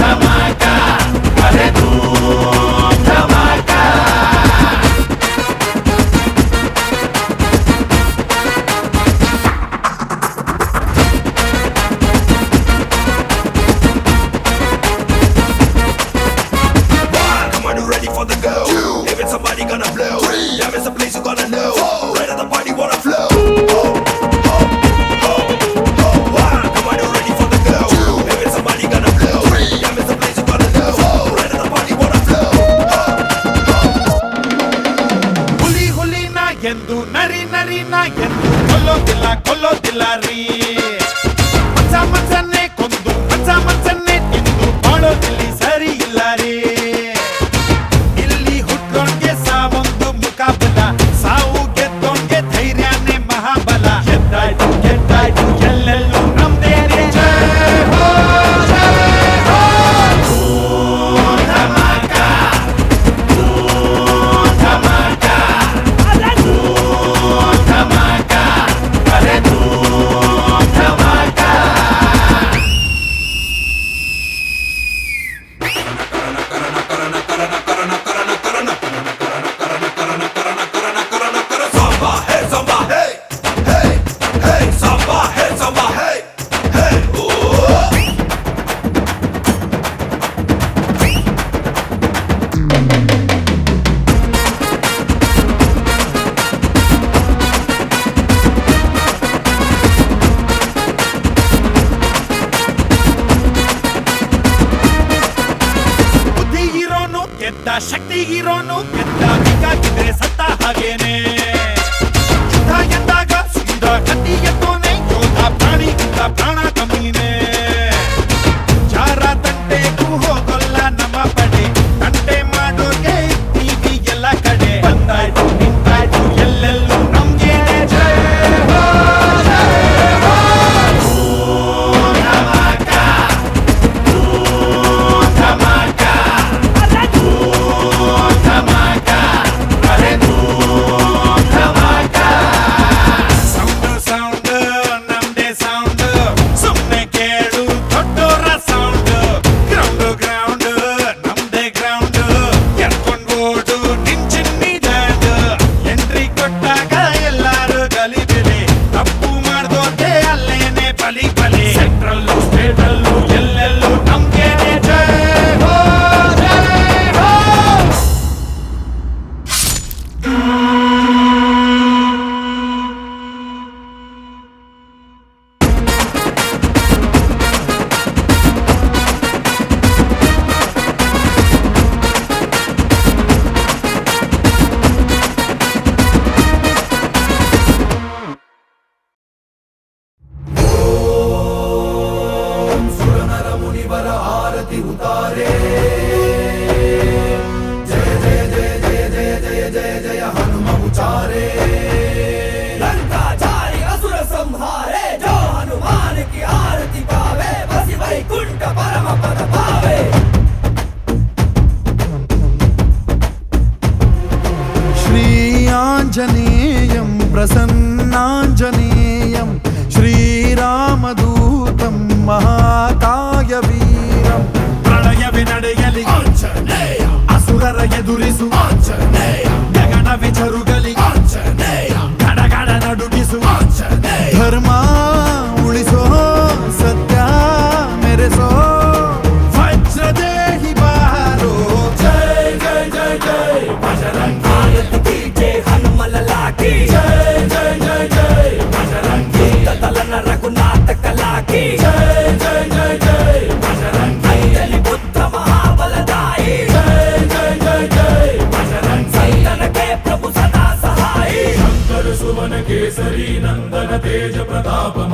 ಧಮಾಕ ಅರೆ dhamaka Come on, you ready for the go? If it's somebody gonna blow, yeah, it's a place you gonna know. Right at the party, wanna flow. Come on, you ready for the go? If it's somebody gonna blow, yeah, it's a place you gonna know. Right at the party, wanna flow. ಹುಲಿ ಹುಲಿನ ಎಂದು ನರಿನ ಎಂದು ಕೊಲ್ಲೋದಿಲ್ಲ ರೀ ಮನ್ಸನ್ನೇ ಕೊಂದು ಮನ್ಸನ್ನೇ ತಿಂದು ಬಾಳೋದಿಲ್ಲಿ ಸರಿ ಇಲ್ಲ ರೀ ಇಲ್ಲಿ ಹುಟ್ಟೋನ್ಗೆ ಸಾವೊಂದು ಮುಖಾಬಲ ಸಾವು ಗೆದ್ದೋನ್ಗೆ ಧೈರ್ಯನೇ ಮಹಾಬಲ ಎದ್ದಾಯ್ತು ಎಲ್ಲೆಲ್ಲೂ ನಮ್ದೇ ರೀ ಜಯ ಹೋ ಧಮಾಕ ಧಮಾಕ ಧಮಾಕ ಅರೆ dhamaka Samba, hey, samba, hey, hey, hey, samba, hey, samba, hey, hey, oh. ಬುದ್ಧಿ ಇರೋನು ಗೆದ್ದ ಶಕ್ತಿ ಇರೋನು ಗೆದ್ದ ಬೇಕಾಗಿದ್ರೆ ಸತ್ತ ಹಾಗೇನೆ ಯುದ್ಧ ಎಂದಾಗ ಸುಂದ ಕತ್ತಿ ಎತ್ತೋನೆ ಯೋಧ ಪ್ರಾಣಿಗಿಂತ ಪ್ರಾಣ ಕಮ್ಮೀನೆ ಚಾರ ತಂಟೆಗೂ ಹೋಗಲ್ಲ ನಮ್ಮ ಪಡೆ ತಂಟೆ ಮಾಡೋರ್ಗೆ ಟಿವಿ ಎಲ್ಲ ಕಡೆ ಬಂದಾಯ್ತು ನಿಂತಾಯ್ತು ಎಲ್ಲೆಲ್ಲೂ ನಮ್ಗೇನೆ ಜಯ ಹೋ ಧಮಾಕ ಧಮಾಕ ಧಮಾಕ ಅರೆ ಧಮಾಕ ಸೌಂಡ್ ನಮ್ದೇ ಸೌಂಡ್ ಸುಮ್ನೆ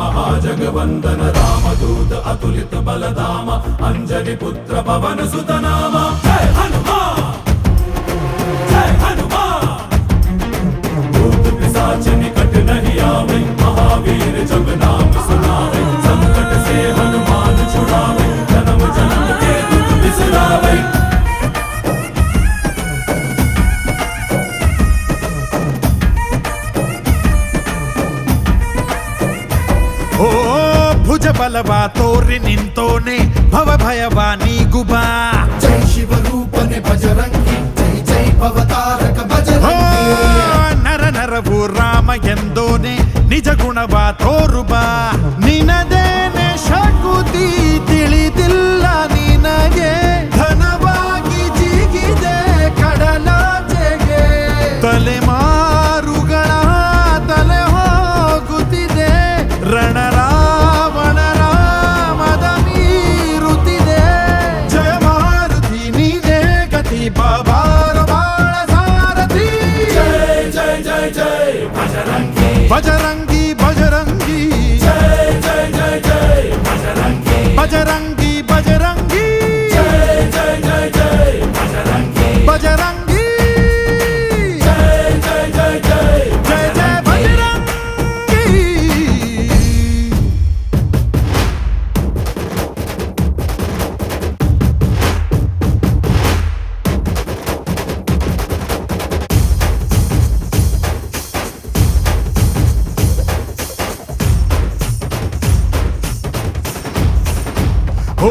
महाजगवन्दन रामदूत अतुलित बलधाम अंजनी पुत्र पवन सुत नाम जय हनुमान जय हनुमान भूत पिशाच निकट नहीं आवे महावीर जब नाम सुनावे संकट से हनुमान छुड़ावे जन्म जन्म के दुख बिसरावे ಓ ಭುಜ ಬಲವ ತೋರಿ ನಿಂತೋನೆ ಭವ ಭಯವ ನೀಗುಬಾ जय शिव रूपने बजरंगी जय जय भवतारक बजरंगी ನರ ನರವು ರಾಮ ಎಂದೋನೆ ನಿಜ ಗುಣವ ತೋರುಬಾ ನಿನದೇನೆ ಶಕುತಿ ತಿಳಿದಿಲ್ಲ ನಿನಗೆ ಧನವಾಗಿ ಜಿಗಿದೆ ಕಡಲಾಚೆಗೆ ತಲೆಮಾರುಗಳ ತಲೆ ಹೋಗುತ್ತಿದೆ ರಣರಾವಣ ರಾಮದ ಮೀರುತ್ತಿದೆ ಜಯ ಮಾರುತಿ ನೀನೇ ಗತಿ ಬಾಬಾರ ಬಾಳ ಸಾರಥಿ जय जय जय जय बजरंगी ಬಜರಂಗಿ ಬಜರಂಗಿ जय जय जय जय बजरंगी ಬಜರಂಗಿ ಬಜರಂಗಿ जय जय जय जय बजरंगी ಬಜರಂಗಿ जय जय जय जय ಜಯ ಜಯ ಬಜರಂಗಿ ಓ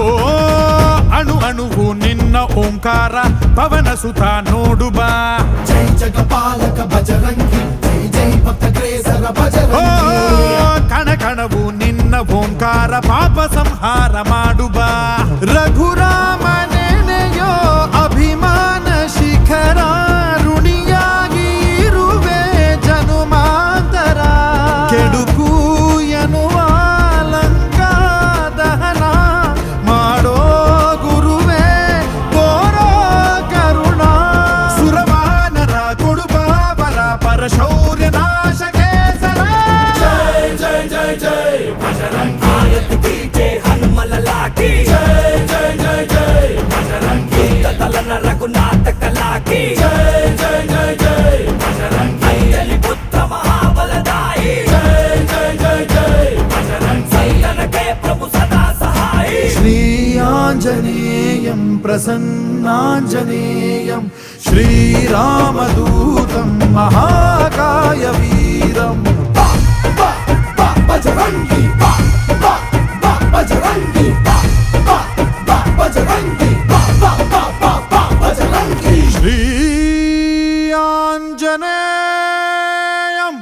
ಅಣು ಅಣುವು ನಿನ್ನ ಓಂಕಾರ ಪವನ ಸುತ ನೋಡು ಬಾ जय जगपालक बजरंगी जय जय भक्तग्रेसर ಓ बजरंगी ಕಣ ಕಣವು ನಿನ್ನ ಓಂಕಾರ ಪಾಪ ಸಂಹಾರ ಮಾಡು ಬಾ ರಘುರಾಮನೆನೆಯೋ ಅಭಿಮಾನ ಶಿಖರ ಋಣಿಯಾಗಿ ಇರುವೆ ಜನುಮಾಂತರ ಕೆಡುಕು ಎನ್ನುವ ಲಂಕಾ ದಹನ ಮಾಡೋ ಗುರುವೇ ತೋರೋ ಕರುಣ ಸುರವಾನರ ಕೊಡುಬಾಬಲ ಪರಶೌರ್ಯ ನಾಶ ಕೇಸರ जय जय जय जय बजरंगी कीजे हनुमल लागी जय जय जय जय बजरंगी तलन रघुनाथ कलाकी जय जय जय जय बजरंगी अंजलि पुत्र महाबलदाई जय जय जय जय बजरंगी संतन के प्रभु सदा सहाय श्रीयाञ्जनेयं प्रसन्नाञ्जनेयं श्रीरामदूतं महाकायवीरम् बजरंगी बजरंगी बजरंगी बजरंगी श्रीयाञ्जनेयम्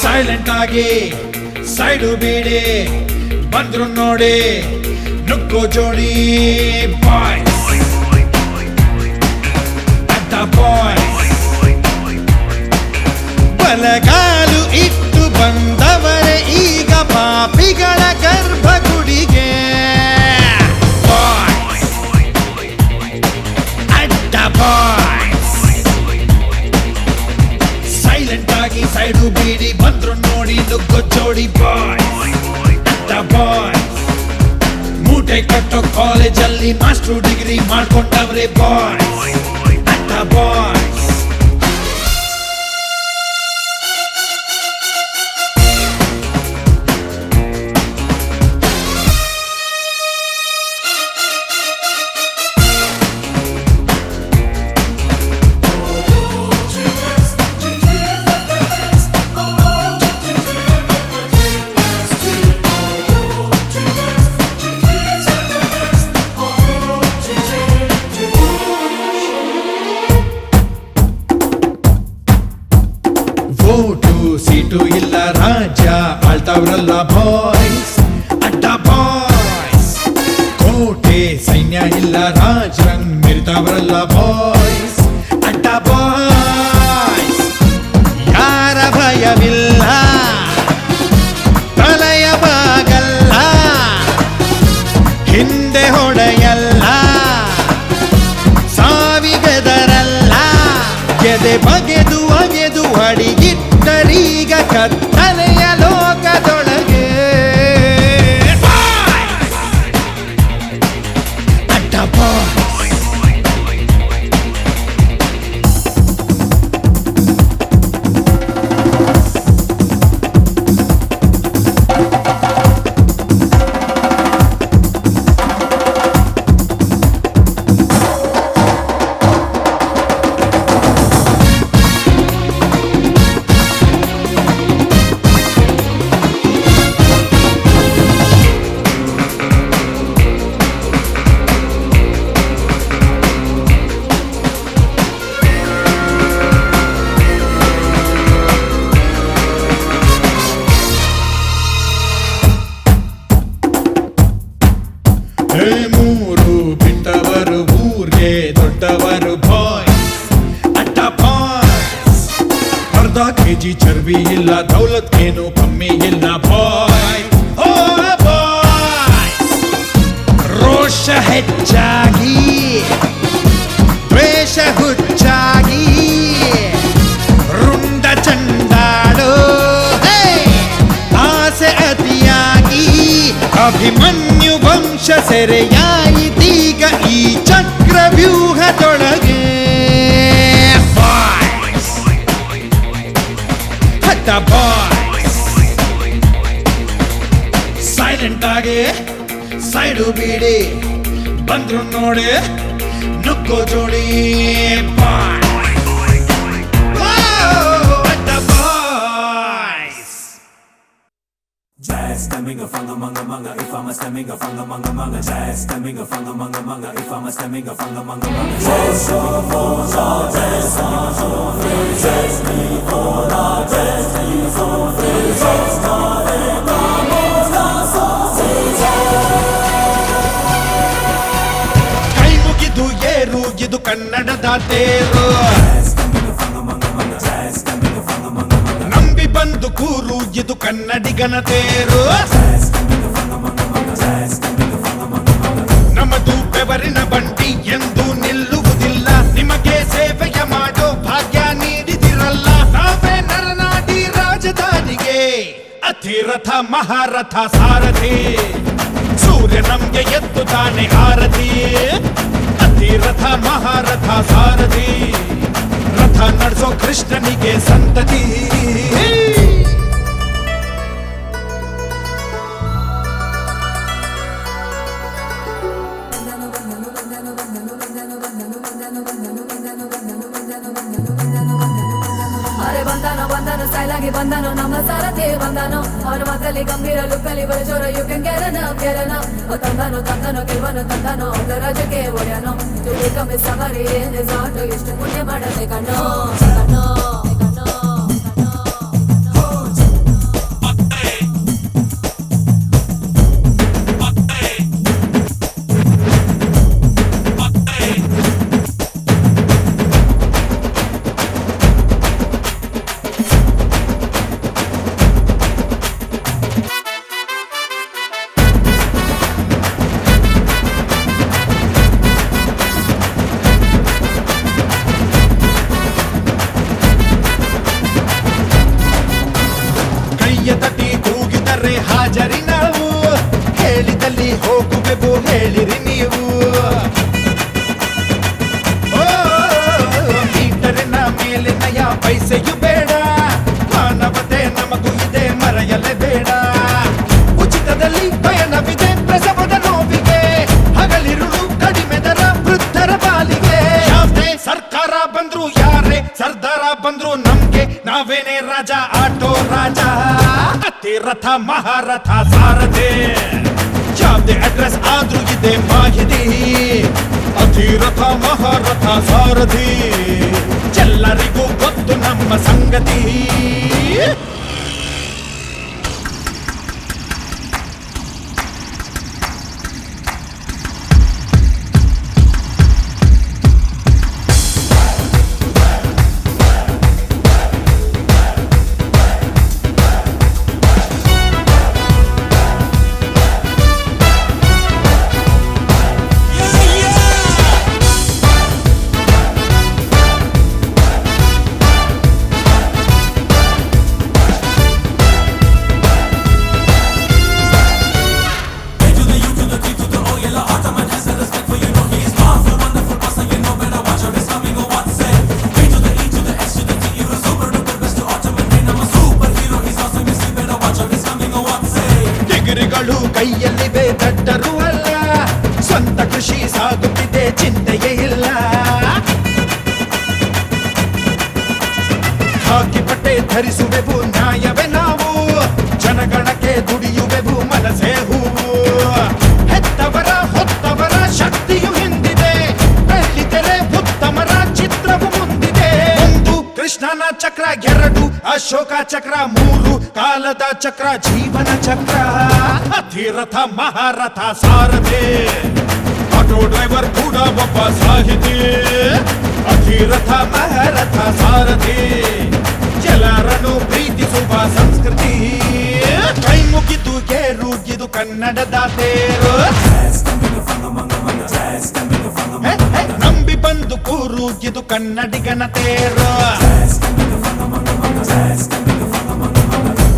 ಸೈಲೆಂಟ್ ಆಗಿ ಸೈಡು ಬೀಡಿ ಬಂದ್ರು ನೋಡಿ ನುಗ್ಗೋ ಜೋಡಿ ಬಾಯ್ಸ್ ಅಡ್ಡ ಬಾಯ್ಸ್ ಬಲಗಾಲು ಇಟ್ಟು ಬಂದವರೇ ಈಗ ಪಾಪಿಗಳ ಗರ್ಭಗುಡಿಗೆ ಬಾಯ್ಸ್ ಅಡ್ಡ ಬಾಯ್ಸ್ ಸೈಲೆಂಟ್ ಆಗಿ ಸೈಡು ಬೀಡಿ ಬಂದ್ರು ನೋಡಿ ನುಗ್ಗೋ ಜೋಡಿ ಬಾಯ್ಸ್ ಬಾಯ್ಸ್ ಮೂಟೆ ಕಟ್ಟೋ ಕಾಲೇಜಲ್ಲಿ ಮಾಸ್ಟರ್ ಡಿಗ್ರಿ ಮಾಡ್ಕೊಂಡವ್ರೆ ಬಾಯ್ಸ್ ಅಡ್ಡ ಬಾಯ್ಸ್ ಪದವಿ ಇಲ್ಲ ದೌಲತ್ ಏನು ಕಮ್ಮಿ ಇಲ್ಲ ಬಾಯ್ ಓ ಬಾಯ್ ರೋಷ ಹೆಚ್ಚಾಗಿ ದ್ವೇಷ ಹುಚ್ಚಾಗಿ ರುಂಡ ಚಂಡಾಡೋ ಆಸೆ ಅತಿಯಾಗಿ ಅಭಿಮನ್ಯು ವಂಶ ಸೆರೆಯಾಯಿತೀಗ ಈ ಚಕ್ರವ್ಯೂಹದೊಳಗೆ ಬಾಯ್ಸ್ ಹತ್ತ ಬಾಯ್ಸ್ ಸೈಲೆಂಟ್ ಆಗಿ ಸೈಡು ಬೀಡಿ ಬಂದ್ರು ನೋಡಿ ನುಗ್ಗೋ ಜೋಡಿ ಬಾಯ್ Jazz stemming a fanga manga manga if I'm a stemming a fanga manga manga jazz stemming a fanga manga manga if I'm a stemming a fanga manga manga jazz stemming a fanga jazz stemming a fanga jazz stemming a fanga jazz stemming a fanga jazz stemming ಕೈ ಮುಗಿದು ಏರು ಇದು ಕನ್ನಡದ ತೇರು ನಂಬಿ ಬಂದು ಕೂರು ಇದು ಕನ್ನಡಿಗನ ತೇರು ನಮ್ಮದು ಬೆವರಿನ ಬಂಡಿ ಎಂದು ನಿಲ್ಲುವುದಿಲ್ಲ ನಿಮಗೆ ಸೇವೆಯ ಮಾಡೋ ಭಾಗ್ಯ ನೀಡಿದಿರಲ್ಲ ನಾವೇ ನರನಾಡಿ ರಾಜಧಾನಿಗೆ ಅತಿರಥ ಮಹಾರಥ ಸಾರಥಿ ಸೂರ್ಯ ನಮ್ಗೆ ಎದ್ದು ತಾನೆ ಆರತಿ ಅತಿರಥ ಮಹಾರಥ ಸಾರಥಿ ರಥ ನಡೆಸೋ ಕೃಷ್ಣನಿಗೆ ಸಂತತಿ ಅರೆ ಬಂದಾನೋ ಸ್ಟೈಲಾಗಿ ಬಂದಾನೋ ನಮ್ಮ ಸಾರಥಿ ಬಂದಾನೋ ಅವನ ಮಾತಲ್ಲಿ ಗಂಭೀರ ಲುಕ್ಕಲ್ಲಿ ಬರಜೋರ ಯು ಕ್ಯಾನ್ ಗೆರನ ತಂದಾನೋ ಗೆಲ್ವನು ತಂದಾನೋ ಅವನ ರಾಜಕ್ಕೆ ಒಡೆಯನೋ ತುಳಿ ಕಮ್ಮಿ ಸವಾರಿ ರೆಸಾರ್ಟ್ ಎಷ್ಟು ಪುಣ್ಯ ಮಾಡದೆ ಕಣ್ಣೋ ತಟಿ ಕೂಗಿದರೆ ಹಾಜರಿ ನಾವು ಹೇಳಿದಲ್ಲಿ ಹೋಗುವೆವು ಹೇಳಿರಿ ನೀವು ಮೀಟರಿನ ಮೇಲೆ ನಯ ಪೈಸೆಯು ಬೇಡ ಮಾನವತೆ ನಮಗೂ ಇದೆ ಮರೆಯಲೇ ಬೇಡ ಉಚಿತದಲ್ಲಿ ಪಯಣವಿದೆ ಪ್ರಸವದ ನೋವಿಗೆ ಹಗಲಿರುಳು ಕಡಿಮೆ ದರ ವೃದ್ಧರ ಪಾಲಿಗೆ ಯಾವುದೇ ಸರ್ಕಾರ ಬಂದ್ರು ಯಾರೇ ಸರ್ದಾರ ಬಂದ್ರು ನಮ್ಗೆ ನಾವೇನೇ ರಾಜ ಆಟೋ ರಾಜ ಅತಿರಥ ಮಹಾರಥ ಸಾರಥಿ ಯಾವುದೇ ಅಡ್ರೆಸ್ ಆದ್ರೂ ಇದೆ ಮಾಹಿತಿ ಅತಿರಥ ಮಹಾರಥ ಸಾರಥಿ ಎಲ್ಲರಿಗೂ ಗೊತ್ತು ನಮ್ಮ ಸಂಗತಿ ಕೈಯಲ್ಲಿವೆ ದಡ್ಡರು ಅಲ್ಲ ಸ್ವಂತ ಕೃಷಿ ಸಾಗುತ್ತಿದೆ ಚಿಂತೆಯೇ ಇಲ್ಲ ಹಾಕಿ ಬಟ್ಟೆ ಧರಿಸುವೆವು ನ್ಯಾಯವೇ ನಾವು ಜನಗಣಕ್ಕೆ ದುಡಿಯುವೆವು ಮನಸೇ ಹೂವು ಹೆತ್ತವರ ಹೊತ್ತವರ ಶಕ್ತಿಯು ಹಿಂದಿದೆ ಬೆಳ್ಳಿತೆರೆ ಉತ್ತಮರ ಚಿತ್ರವು ಮುಂದಿದೆ ಒಂದು ಕೃಷ್ಣನ ಚಕ್ರ ಎರಡು ಅಶೋಕ ಚಕ್ರ ಮೂರು ಕಾಲದ ಚಕ್ರ ಜೀವನ ಚಕ್ರ ಅತಿರಥ ಮಹಾರಥ ಸಾರಥಿ ಆಟೋ ಡ್ರೈವರ್ ಕೂಡ ಒಬ್ಬ ಸಾಹಿತಿ ಅತಿರಥ ಮಹಾರಥ ಸಾರಥಿ ಎಲ್ಲರನ್ನು ಪ್ರೀತಿಸುವ ಸಂಸ್ಕೃತಿ. ಕೈ ಮುಗಿದು ಕೇರುಗಿದು ಕನ್ನಡದ ತೇರು. ನಂಬಿ ಬಂದು ಕೂರುಗಿದು ಕನ್ನಡಿಗನ ತೇರು.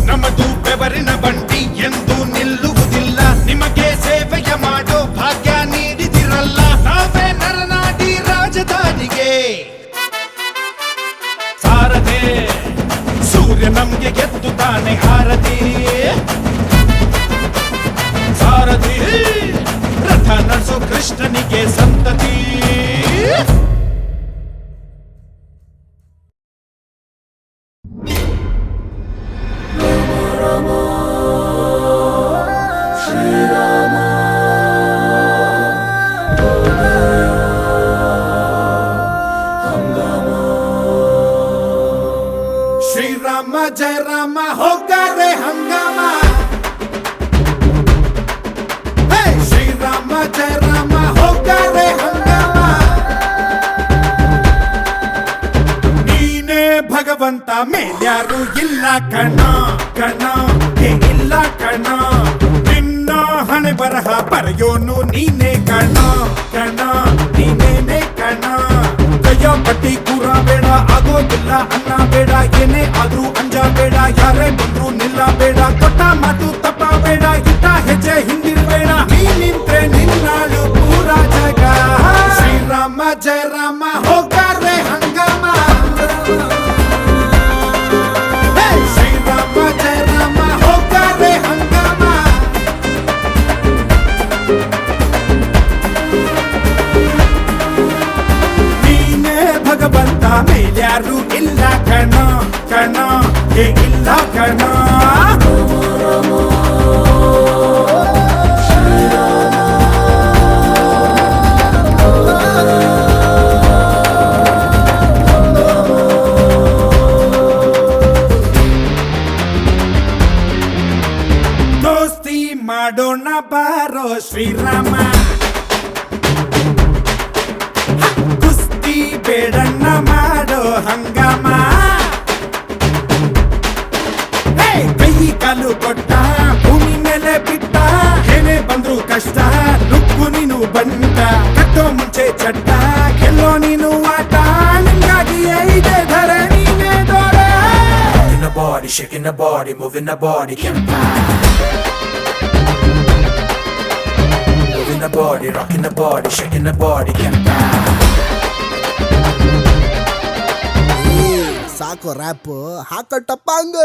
ನಮ್ಮದು ಬೆವರಿನ ಬಂಡಿ ಎಂದು ನಿಲ್ಲುವುದಿಲ್ಲ. ನಿಮಗೆ ಸೇವೆಯ ಮಾಡೋ ಭಾಗ್ಯ ನೀಡಿದಿರಲ್ಲ. ನಾವೇ ನರನಾಡಿ ರಾಜಧಾನಿಗೆ ಸಾರದೆ. ಸೂರ್ಯ ನಮ್ಗೆ ಗೆದ್ದು ತಾನೆ ಆರತಿ. ಸಾರಥಿ ರಥ ನಡೆಸೋ ಕೃಷ್ಣನಿಗೆ ಸಂತತಿ. ಶ್ರೀರಾಮ ಜಯ ರಾಮ ಹೋಗಾರೆ ಹಂಗಾಮ. ಹೇ ಶ್ರೀರಾಮ ಜಯ ರಾಮ ಹೋಗಾರೆ ಹಂಗಾಮ. ನೀನೇ ಭಗವಂತ ಮೇಲ್ಯಾರು ಇಲ್ಲ ಕಣ ಕಣ. ಹೇ ಇಲ್ಲ ಕಣ. ನಿನ್ನ ಹಣೆ ಬರಹ ಬರೆಯೋನು ನೀನೇ ಕಣ ಕಣ. ನೀನೇನೆ ಕಣ. ಕೈಯ ಪಟ್ಟಿ ಕೂರ ಬೇಡ, ಆಗೋದಿಲ್ಲ ಅನ್ನ ಬೇಡ. ಏನೇ ಆದ್ರೂ ಅಂಜ ಬೇಡ, ಯಾರೇ ಬಂದ್ರು ನಿಲ್ಲ ಬೇಡ. ಕೊಟ್ಟ ಮಾತು ತಪ್ಪ ಬೇಡ, ಇಟ್ಟ ಹೆಜ್ಜೆ ಹಿಂದಿರ್ಬೇಡ. ನೀ ನಿಂತ್ರೆ ನಿನ್ನಾಳು ಪೂರ ಜಗ. ಶ್ರೀರಾಮ ಜಯ ರಾಮ ಹೋಗಾರೆ ಹಂಗಾಮ. ಹೇ ಶ್ರೀರಾಮ ಜಯ ರಾಮ ಹೋಗಾರೆ ಹಂಗಾಮ. ನೀನೇ ಭಗವಂತ ಮೇಲ್ಯಾರು ಇಲ್ಲ ಕಣ ಕಣ. ಹೇ ಇಲ್ಲ ಕಣ. ದೋಸ್ತಿ ಮಾಡೋಣ ಬಾರೋ ಶ್ರೀರಾಮ. ಕುಸ್ತಿ ಬೇಡಣ್ಣ ಮಾಡೋ ಹಂಗಾಮ. ಹೇ ಕೈ ಕಾಲು ಕೊಟ್ಟ ಭೂಮಿ ಮೇಲೆ ಬಿಟ್ಟ. ಏನೇ ಬಂದ್ರು ಕಷ್ಟ ನುಗ್ಗು ನೀನು ಬಂಟ. ಕಟ್ಟೋ ಮುಂಚೆ ಚಟ್ಟ ಗೆಲ್ಲೋ ನೀನು ಆಟ. ನಿಂಗಾಗಿಯೇ ಇದೆ ಧರೆ ನೀನೇ ದೊರೆ. Rocking the body, shaking the body, moving the body, moving the body, rocking the body, shaking the body, ಸಾಕು ರ್ಯಾಪ್ ಹಾಕಟ್ಟಪ್ಪ ಹಂಗ.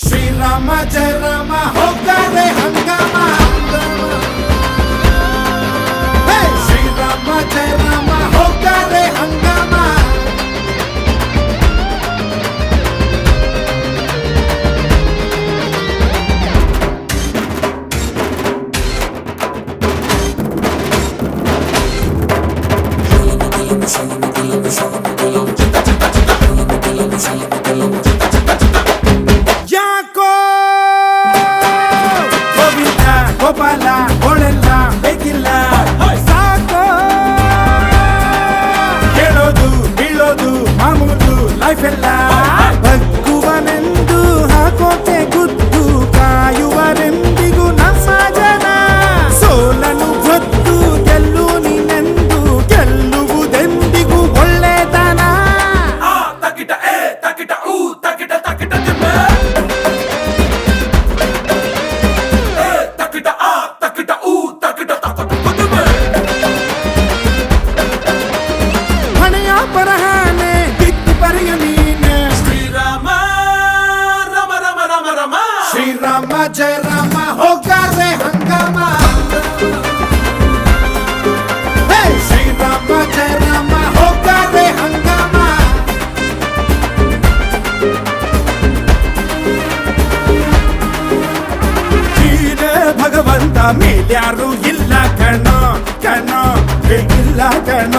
ಶ್ರೀರಾಮ ಜಯ ರಾಮ ಹೋಗಾರೆ ಹಂಗಾಮ. ಹೇ ಶ್ರೀರಾಮ ಜಯ ರಾಮ ಹೋಗಾರೆ ಹಂಗಾಮ. ಯಾಕೋ ಗೋವಿಂದ ಗೋಪಾಲ ಗೋಳೆಲ್ಲ ಬೇಕಿಲ್ಲ. ಸಾಕೋ ಹೇಳೋದು ಬೀಳೋದು ಮಾಮೂಲು ಲೈಫ್ ಎಲ್ಲ. ಬಗ್ಗುವನೆಂದು ಹಾಕೋಕೆ ಗುದ್ದು ಕಾಯುವರೆಂದಿಗೂ ನಮ್ಮ ಜನ. ಸೋಲನು ಗೊತ್ತು ಗೆಲ್ಲು ನೀನೆಂದು ಗೆಲ್ಲುವುದೆಂದಿಗೂ ಒಳ್ಳೆತನ. takita takita dimme. Takita takita dimme. ಹಣೆಯ ಬರಹಾನೆ ಬಿದ್ದು ಬರೆಯ ನೀನೆ. ಶ್ರೀರಾಮ ರಮ ರಮ ರಮ ರಮ. ಶ್ರೀರಾಮ ಜಯ ರಾಮ ಹೋಗಾರೆ ಹಂಗಾಮ. ಹೇ ಶ್ರೀರಾಮ ಜಯ ರಾಮ ಹೋಗಾರೆ ಹಂಗಾಮ. ನೀನೇ ಭಗವಂತ ಮೇಲ್ಯಾರು ಇಲ್ಲ ಕಣ ಕಣ. ಹೇ ಇಲ್ಲ ಕಣ.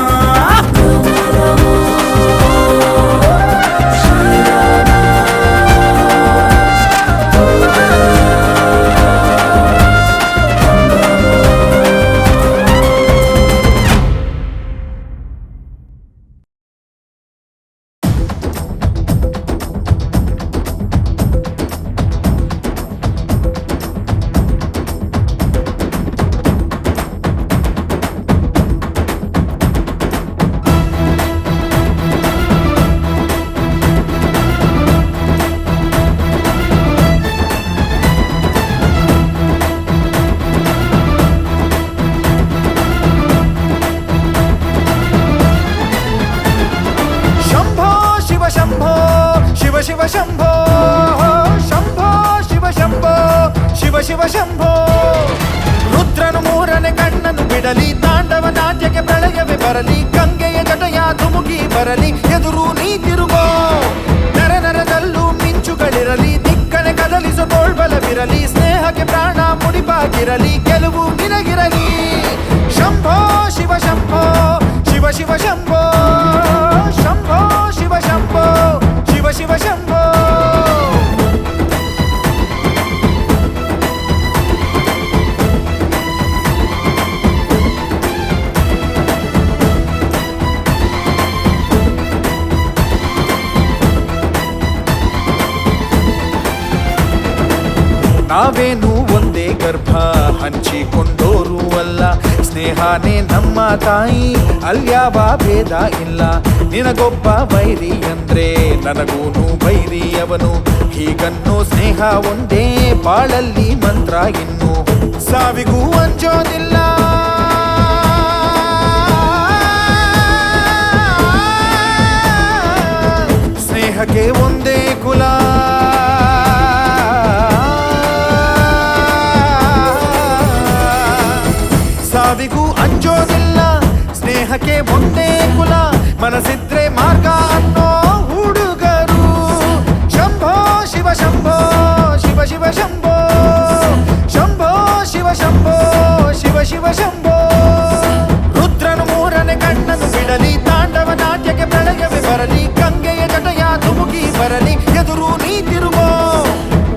ಬಿಡಲಿ ತಾಂಡವ ನಾಟ್ಯಕ್ಕೆ ಪ್ರಳಯವೇ ಬರಲಿ ಗಂಗೆಯ ಜಟಯ ಧುಮುಕಿ ಬರಲಿ ಎದುರು ನೀ ತಿರುಗೋ ನರ ನರದಲ್ಲೂ ಮಿಂಚುಗಳಿರಲಿ ದಿಕ್ಕನೆ ಕದಲಿಸೋ ತೋಳ್ಬಲವಿರಲಿ ಸ್ನೇಹಕ್ಕೆ ಪ್ರಾಣ ಮುಡಿಪಾಗಿರಲಿ ಗೆಲುವು ನಿನಗಿರಲಿ ಶಂಭೋ ಶಿವ ಶಂಭೋ ಶಿವ ಶಿವ ಶಂಭೋ ಶಂಭೋ ಶಿವ ಶಂಭೋ ಶಿವ ಶಿವ ಶಂಭೋ ನಾವೇನು ಒಂದೇ ಗರ್ಭ ಹಂಚಿಕೊಂಡೋರು ಅಲ್ಲ ಸ್ನೇಹನೇ ನಮ್ಮ ತಾಯಿ ಅಲ್ಯಾವ ಭೇದ ಇಲ್ಲ ನಿನಗೊಬ್ಬ ವೈರಿ ಅಂದ್ರೆ ನನಗೂನು ವೈರಿ ಅವನು ಹೀಗನ್ನೋ ಸ್ನೇಹ ಒಂದೇ ಬಾಳಲ್ಲಿ ಮಂತ್ರ ಇನ್ನು ಸಾವಿಗೂ ಅಂಜೋದಿಲ್ಲ ಸ್ನೇಹಕ್ಕೆ ಒಂದೇ ಕುಲ ಸಾವಿಗೂ ಅಂಜೋದಿಲ್ಲ ಸ್ನೇಹಕ್ಕೆ ಒಂದೇ ಕುಲ ಮನಸ್ಸಿದ್ರೆ ಮಾರ್ಗ ಅನ್ನೋ ಹುಡುಗರು ಶಂಭೋ ಶಿವ ಶಂಭೋ ಶಿವ ಶಿವ ಶಂಭೋ ಶಂಭೋ ಶಿವ ಶಂಭೋ ಶಿವ ಶಿವ ಶಂಭೋ ರುದ್ರನು ಮೂರನೇ ಕಣ್ಣನ್ನು ಬಿಡಲಿ ತಾಂಡವ ನಾಟ್ಯಕ್ಕೆ ಪ್ರಳಯವೇ ಬರಲಿ ಗಂಗೆಯ ಜಟಯ ಧುಮುಕಿ ಬರಲಿ ಎದುರು ನೀ ತಿರುಗೋ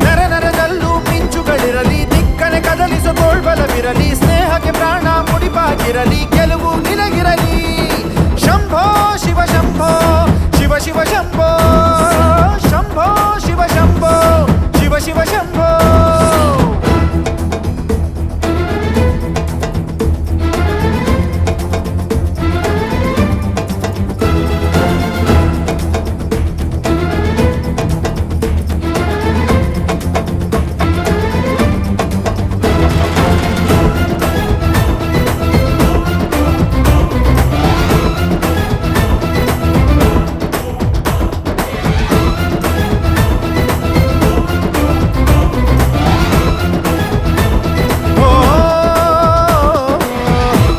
ನರ ನರದಲ್ಲೂ ಮಿಂಚುಗಳಿರಲಿ ದಿಕ್ಕನೆ ಕದಲಿಸೋ ತೋಳ್ಬಲವಿರಲಿ ಸ್ನೇಹಕ್ಕೆ ಪ್ರಾಣ ಮುಡಿಪಾಗಿರಲಿ ಗೆಲುವು ನಿನಗಿರಲಿ ಶಂಭೋ ಶಿವ ಶಂಭೋ ಶಿವ ಶಿವ ಶಂಭೋ ಶಂಭೋ ಶಿವ ಶಂಭೋ ಶಿವ ಶಿವ ಶಂಭೋ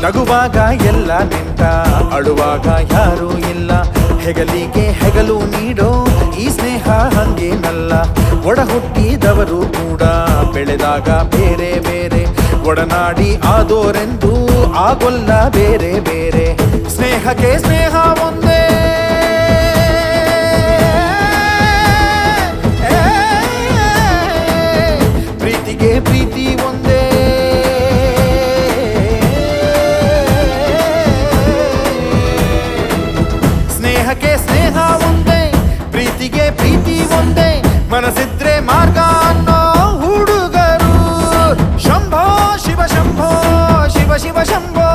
ನಗುವಾಗ ಎಲ್ಲ ನಿಂತ ಅಳುವಾಗ ಯಾರೂ ಇಲ್ಲ ಹೆಗಲಿಗೆ ಹೆಗಲು ನೀಡೋ ಈ ಸ್ನೇಹ ಹಂಗೇನಲ್ಲ ಒಡ ಹುಟ್ಟಿದವರು ಕೂಡ ಬೆಳೆದಾಗ ಬೇರೆ ಬೇರೆ ಒಡನಾಡಿ ಆದೋರೆಂದು ಆಗೊಲ್ಲ ಬೇರೆ ಬೇರೆ ಸ್ನೇಹಕ್ಕೆ ಸ್ನೇಹ ಒಂದೇ ಪ್ರೀತಿಗೆ ಪ್ರೀತಿ ಒಂದೇ ಸ್ನೇಹಕ್ಕೆ ಸ್ನೇಹ ಒಂದೇ ಪ್ರೀತಿಗೆ ಪ್ರೀತಿ ಒಂದೇ ಮನಸ್ಸಿದ್ರೆ ಮಾರ್ಗ ಅನ್ನೋ ಹುಡುಗರು Shambho Shiva Shambho Shiva Shiva Shambho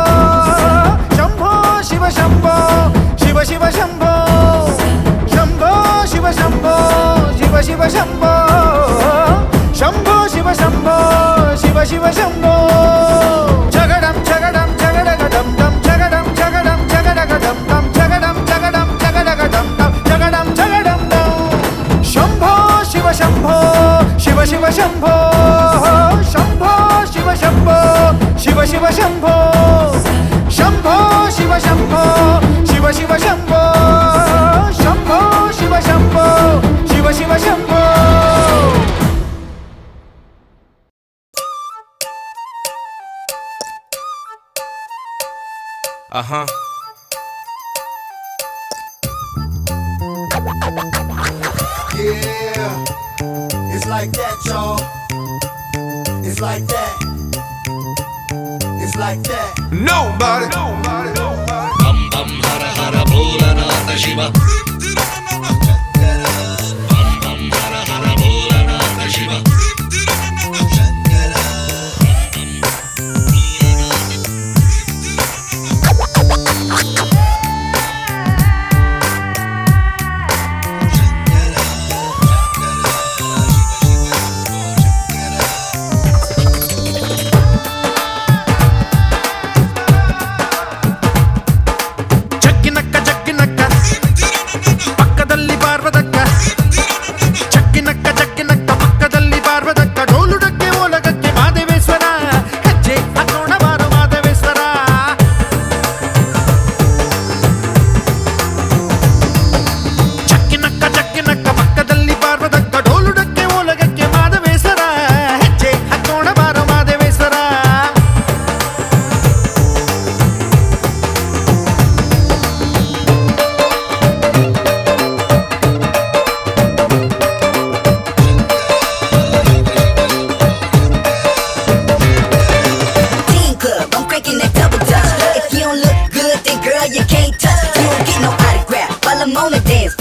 Shambho Shiva Shambho Shiva Shiva Shambho Shambho Shiva Shambho Shiva Shiva Shambho Shambho Shiva Shambho Shiva Shiva Shambho ಜಗಡಂ ಜಗಡಂ ಜಗಡಗಡಂ ದಂ ಜಗಡಂ ಜಗಡಂ ಜಗಡಗಡಂ ದಂ ಜಗಡಂ ಜಗಡಂ ಜಗಡಗಡಂ ದಂ ಜಗಡಂ ಜಗಡಂ ದಂ Shambho Shiva Shambho Shiva Shiva Shambho Shambho Shiva Shambho Shiva Shiva Shambho Shambho Shiva Shambho Shiva Shiva Shambho Shambho Shiva Shambho Shiva Shiva Shambho Uh-huh. Yeah, it's like that, y'all. It's like that. It's like that. Nobody. Bam bam hara hara bholanatha shiva. Bam bam hara hara bholanatha shiva. ಜಗ್ಗಿನಕ್ಕ ಜಗ್ಗಿನಕ್ಕ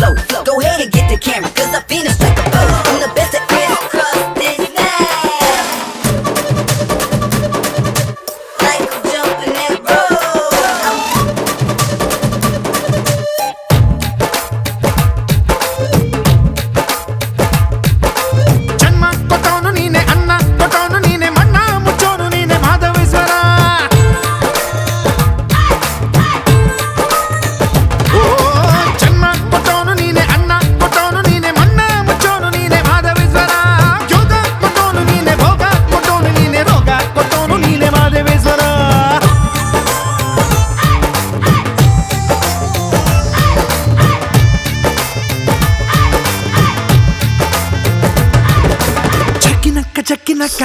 flow. Go ahead and get the camera, cause I finish like a bow. I'm the best at crisscross this now. Like I'm jumping that road. ಜನ್ಮ ಕೊಟ್ಟವನು ನೀನೆ, ಅನ್ನ ಕೊಟ್ಟವನು ನೀನೆ, ಮಣ್ಣ ಮುಚ್ಚೋನು ನೀನೆ ಮಾಧವೇಶ್ವರ. ಓ ಜನ್ಮ ಕೊಟ್ಟವನು ನೀನೆ, ಅನ್ನ ಕೊಟ್ಟವನು ನೀನೆ, ಮಣ್ಣ ಮುಚ್ಚೋನು ನೀನೆ ಮಾಧವೇಶ್ವರ. ಯೋಗ ಕೊಟ್ಟವನು ನೀನೆ, ಭೋಗ ಕೊಟ್ಟವನು ನೀನೆ, ರೋಗ ಕೊಟ್ಟವನು ನೀನೆ ಮಾಧವೇಶ್ವರ. ಚಕ್ಕಿನಕ್ಕ ಚಕ್ಕಿನಕ್ಕ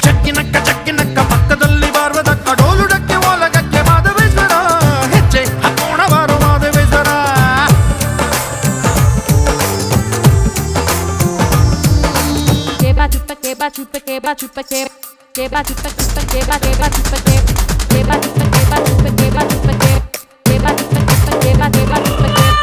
ಚಕ್ಕಿನಕ್ಕ ಚಕ್ಕಿನಕ್ಕ ಪಕ್ಕದಲ್ಲಿ ಬಾರ್ವದಕ್ಕ ಡೋಲುಡಕ್ಕೆ ಓಲಗಕ್ಕೆ ಮಾಧವೇಶ್ವರ. ಹೆಜ್ಜೆ ಹಾಕೋಣ ಬಾರು ಮಾಧವೇಶ್ವರ. Keba chupa keba chupa keba chupa keba keba chupa chupa keba keba chupa keba keba chupa keba chupa keba chupa keba keba chupa chupa keba keba chupa keba.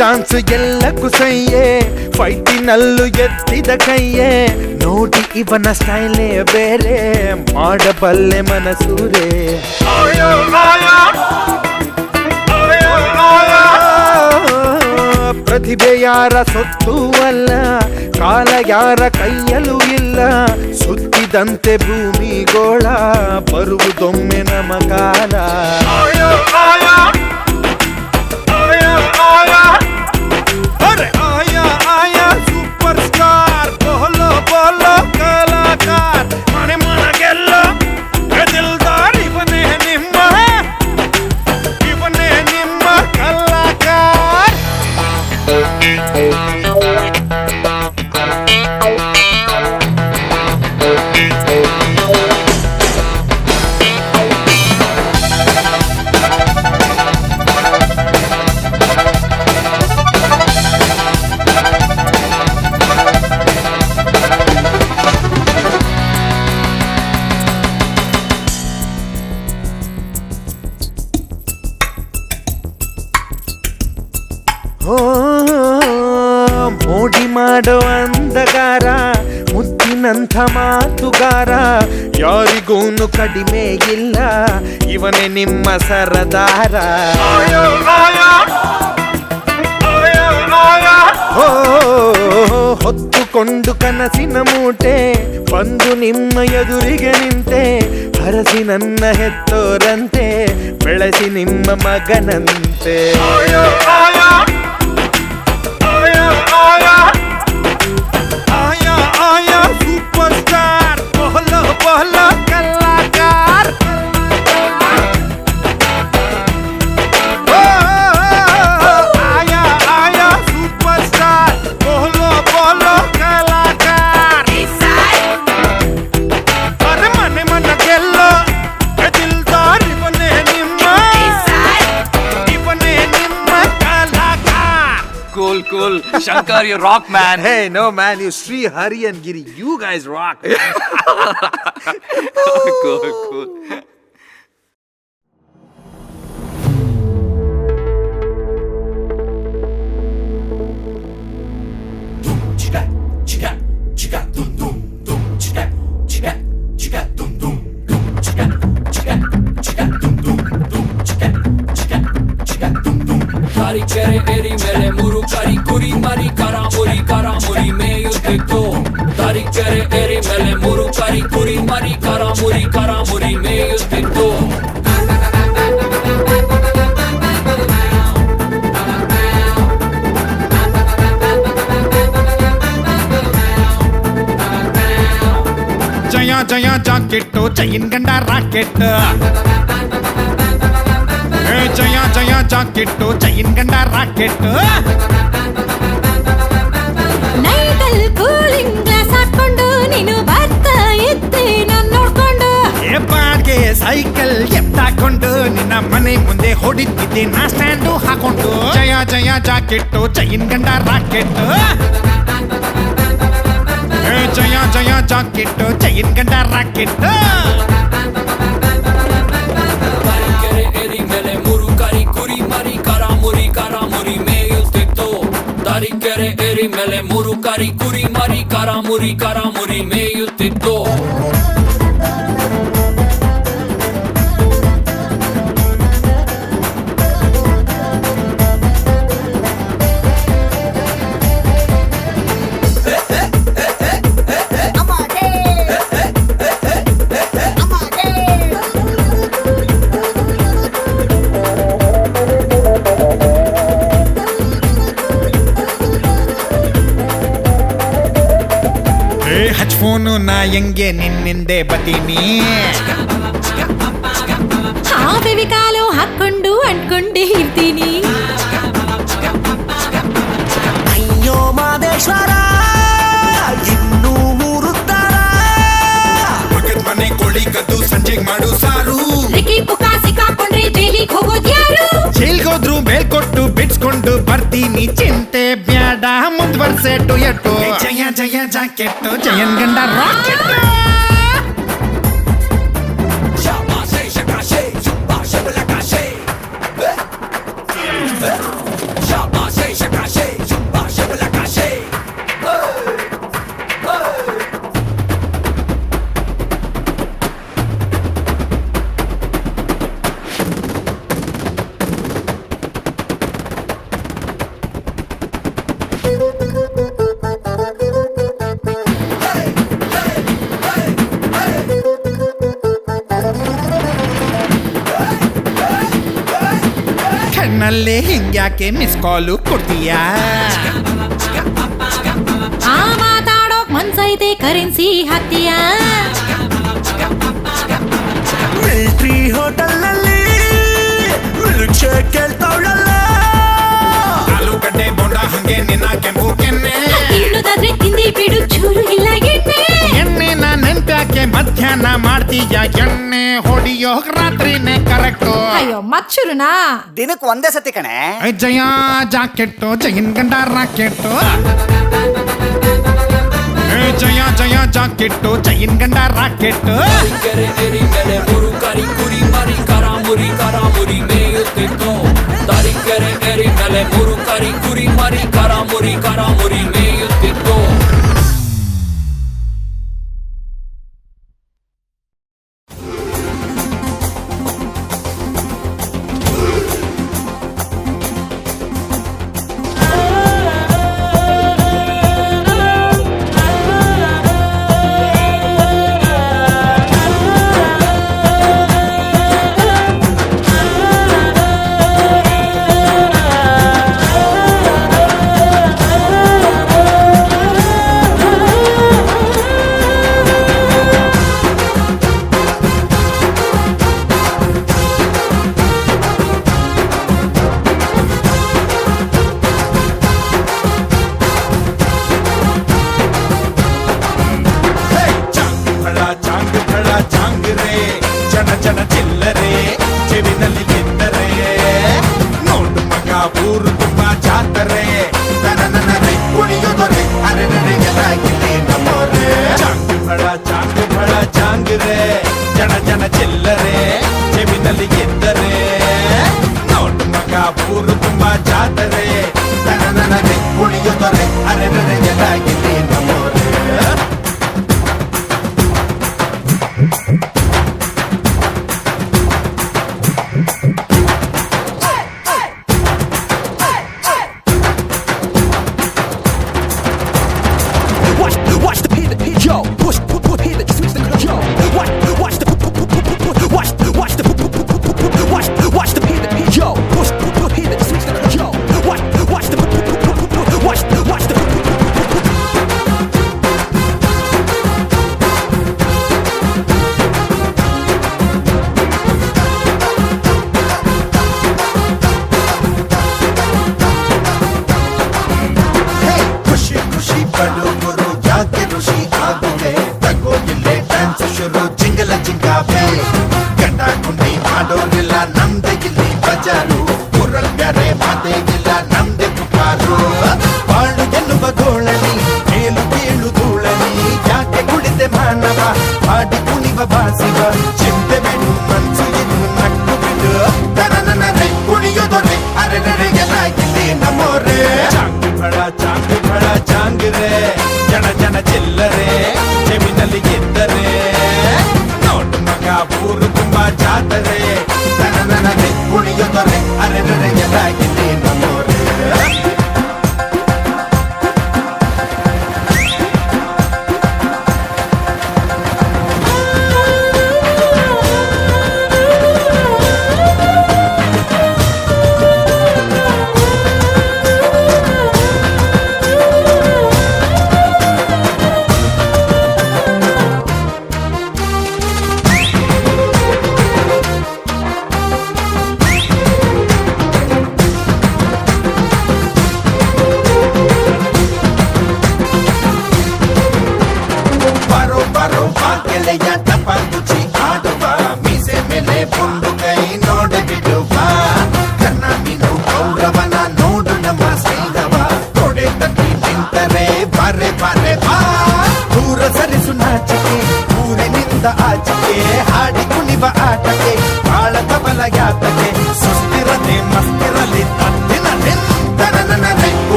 Dance ಎಲ್ಲಕ್ಕೂ ಸೈಯೇ, ಫೈಟಿನಲ್ಲೂ ಎತ್ತಿದ ಕೈಯೇ, ನೋಡಿ ಇವನ ಸ್ಟೈಲೇ ಬೇರೆ, ಮಾಡಬಲ್ಲೆ ಮನಸೂರೆ. ಪ್ರತಿಭೆ ಯಾರ ಸೊತ್ತು ಅಲ್ಲ, ಕಾಲ ಯಾರ ಕೈಯಲ್ಲೂ ಇಲ್ಲ, ಸುತ್ತಿದಂತೆ ಭೂಮಿಗೋಳ ಬರುವುದೊಮ್ಮೆ ನಮ ಕಾಲ. ಅರೆ ಆಯಾ ಆಯಾ ಸೂಪರ್ ಸ್ಟಾರ್, ಬೋಲೋ ಬೋಲೋ ಕಲಾಕಾರ, ಮನೆ ಮನಗೆಲ್ಲ ದಿಲ್ದಾರ್, ಇವನೇ ನಿಮ್ಮ ಕಲಾಕಾರ. ಮೋಡಿ ಮಾಡೋ ಅಂಧಗಾರ, ಮುತ್ತಿನಂಥ ಮಾತುಗಾರ, ಯಾರಿಗೂನು ಕಡಿಮೆ ಇಲ್ಲ, ಇವನೇ ನಿಮ್ಮ ಸರದಾರ. ಹೊತ್ತುಕೊಂಡು ಕನಸಿನ ಮೂಟೆ ಬಂದು ನಿಮ್ಮ ಎದುರಿಗೆ ನಿಂತೆ, ಹರಸಿ ನನ್ನ ಹೆತ್ತೋರಂತೆ, ಬೆಳೆಸಿ ನಿಮ್ಮ ಮಗನಂತೆ. ಆಯಾ ಆಯಾ ಸೂಪರ್ ಸ್ಟಾರ್, ಬೋಲೋ ಬೋಲೋ ಕಲಾಕಾರ. ಆಯಾ ಆಯಾ ಸೂಪರ್ ಸ್ಟಾರ್, ಬೋಲೋ ಬೋಲೋ ಕಲಾಕಾರ. ಅರೆ ಮನೆ ಮನಗೆಲ್ಲೋ ದಿಲ್ದಾರ್, ಇವನೇ ನಿಮ್ಮ ಕಲಾಕಾರ. Cool. Shankar, you rock, man. Hey, no man, you Sri Hari and Giri, you guys rock. Cool. Kari chere eri mele muru kari kuri mari karamuri meyutikko. Kari chere eri mele muru kari kuri mari karamuri meyutikko. Jaya Jaya jacket chain ಗಂಡ rocket, ಜಯ ಜಯ jacket chain ಗಂಡ rocket. ನೈಟಲ್ cooling glass ಹಾಕೊಂಡು ನೀನು ಬರ್ತಾ ಇದ್ದೆ ನಾನು ನೋಡ್ಕೊಂಡು, ಬಾಡ್ಗೆ cycle ಎತ್ತಾಕೊಂಡು ನಿನ್ನ ಮನೆ ಮುಂದೆ ಹೊಡಿತಿದ್ದೆ ನಾ ಸ್ಟ್ಯಾಂಡು ಹಾಕೊಂಡು. ಜಯ ಜಯ ಜಾಕೆಟ್ಟು ಚೈನ್ ಗಂಡ ರಾಕೆಟ್, ಜಯ ಜಯ ಜಾಕೆಟ್ಟು ಚೈನ್ ಗಂಡ rocket. Kari chere eri mele muru kari kuri mari karamuri meyutikko. Kari chere eri mele muru kari kuri mari karamuri meyutikko. ಹಚ್ ಫೋನು ನಾ ಹೆಂಗೆ ನಿನ್ನಿಂದೆ ಬತೀನಿ, ಹಾವೇವಿ ಕಾಲು ಹಾಕೊಂಡು ಅಂದ್ಕೊಂಡೇ ಇರ್ತೀನಿ. ಅಯ್ಯೋ ಮಾದೇಶ್ವರ ಇನ್ನೂ 3 ತರ, ಪಕ್ಕದ ಮನೆ ಕೋಳಿ ಕದ್ದು ಸಂಜೆಗ್ ಮಾಡು ಸಾರು, ರಿಕಿ ಪುಕ ಸಿಕ್ಕಾಕೊಂಡ್ರೆ ಜೈಲಿಗೆ ಹೋಗೋದ್ ಯಾರು? ಜೈಲ್ಗೋದ್ರು ಮೇಲ್ಕೊಟ್ಟು ಬಿಡ್ಸ್ಕೊಂಡು ಬರ್ತೀನಿ, ಚಿಂತೆ ಬ್ಯಾಡ ಮುಂದ್ವರ್ಸೆ ಡುಯೆಟ್ಟು. ಜಯ ಜಯ ಜಾಕೆಟ್ಟು ಜಯನ್ ಗಂಡ ರಾಕೆಟ್. Shabba say ನಲ್ಲಿ ಹಿಂಗ್ಯಾಕೆ ಮಿಸ್ ಕಾಲು ಕೊಡ್ತೀಯಾ? ಆ ಮಾತಾಡೋಕ್ ಮನ್ಸೈತೆ ಕರೆನ್ಸಿ ಹಾಕ್ತೀಯಾ? ಮಿಲ್ಟ್ರಿ ಹೋಟೆಲ್ ನಲ್ಲಿ ಮಿಲ್ಕ್ ಶೇಕ್ ಕೇಳ್ತಾವಳಲ್ಲ. ಆಲೂಗಡ್ಡೆ ಬೋಂಡ ಹಂಗೆ ನಿನ್ನ ಕೆಂಪು ಕೆನ್ನೆ. ತಿನ್ನುದಾದ್ರೆ ತಿಂದಿ ಬಿಡು ಚೂರು ಇಲ್ಲ ಎಣ್ಣೆ. ಎಣ್ಣೆನ ನೆನ್ಪ್ಯಾಕೆ ಮಧ್ಯಾಹ್ನ ಮಾಡ್ತೀಯ? ಎಣ್ಣೆ ಹೊಡಿಯೋ ರಾತ್ರಿನೇ ಕರೆಕ್ಟು. ಅಯ್ಯೋ ಮಚ್ಚುರುನಾ ದಿನಕ್ಕೆ ಒಂದೇ ಸತಿ ಕಣೆ. ಜಯ ಜಾಕೆಟ್ಟು ಜೈನ್ ಗಂಡ ರಾಕೆಟ್ಟು. ಜಯ ಜಯ ಜಾಕೆಟ್ಟು ಜೈನ್ ಗಂಡ ರಾಕೆಟ್ಟು. ಕೆರೆ ಎರಿ ಮೇಲೆ ಮುರು ಕರಿ ಕುರಿ ಮರಿ ಕರಾಮುರಿ ಕರಾಮುರಿ ಮೇಯುತ್ತಿತ್ತು. ತರೀಕೆರೆ ಎರಿ ಮೇಲೆ ಮುರು ಕರಿ ಕುರಿ ಮರಿ ಕರಾಮುರಿ ಕರಾಮುರಿ ಮೇಯುತ್ತಿತ್ತು.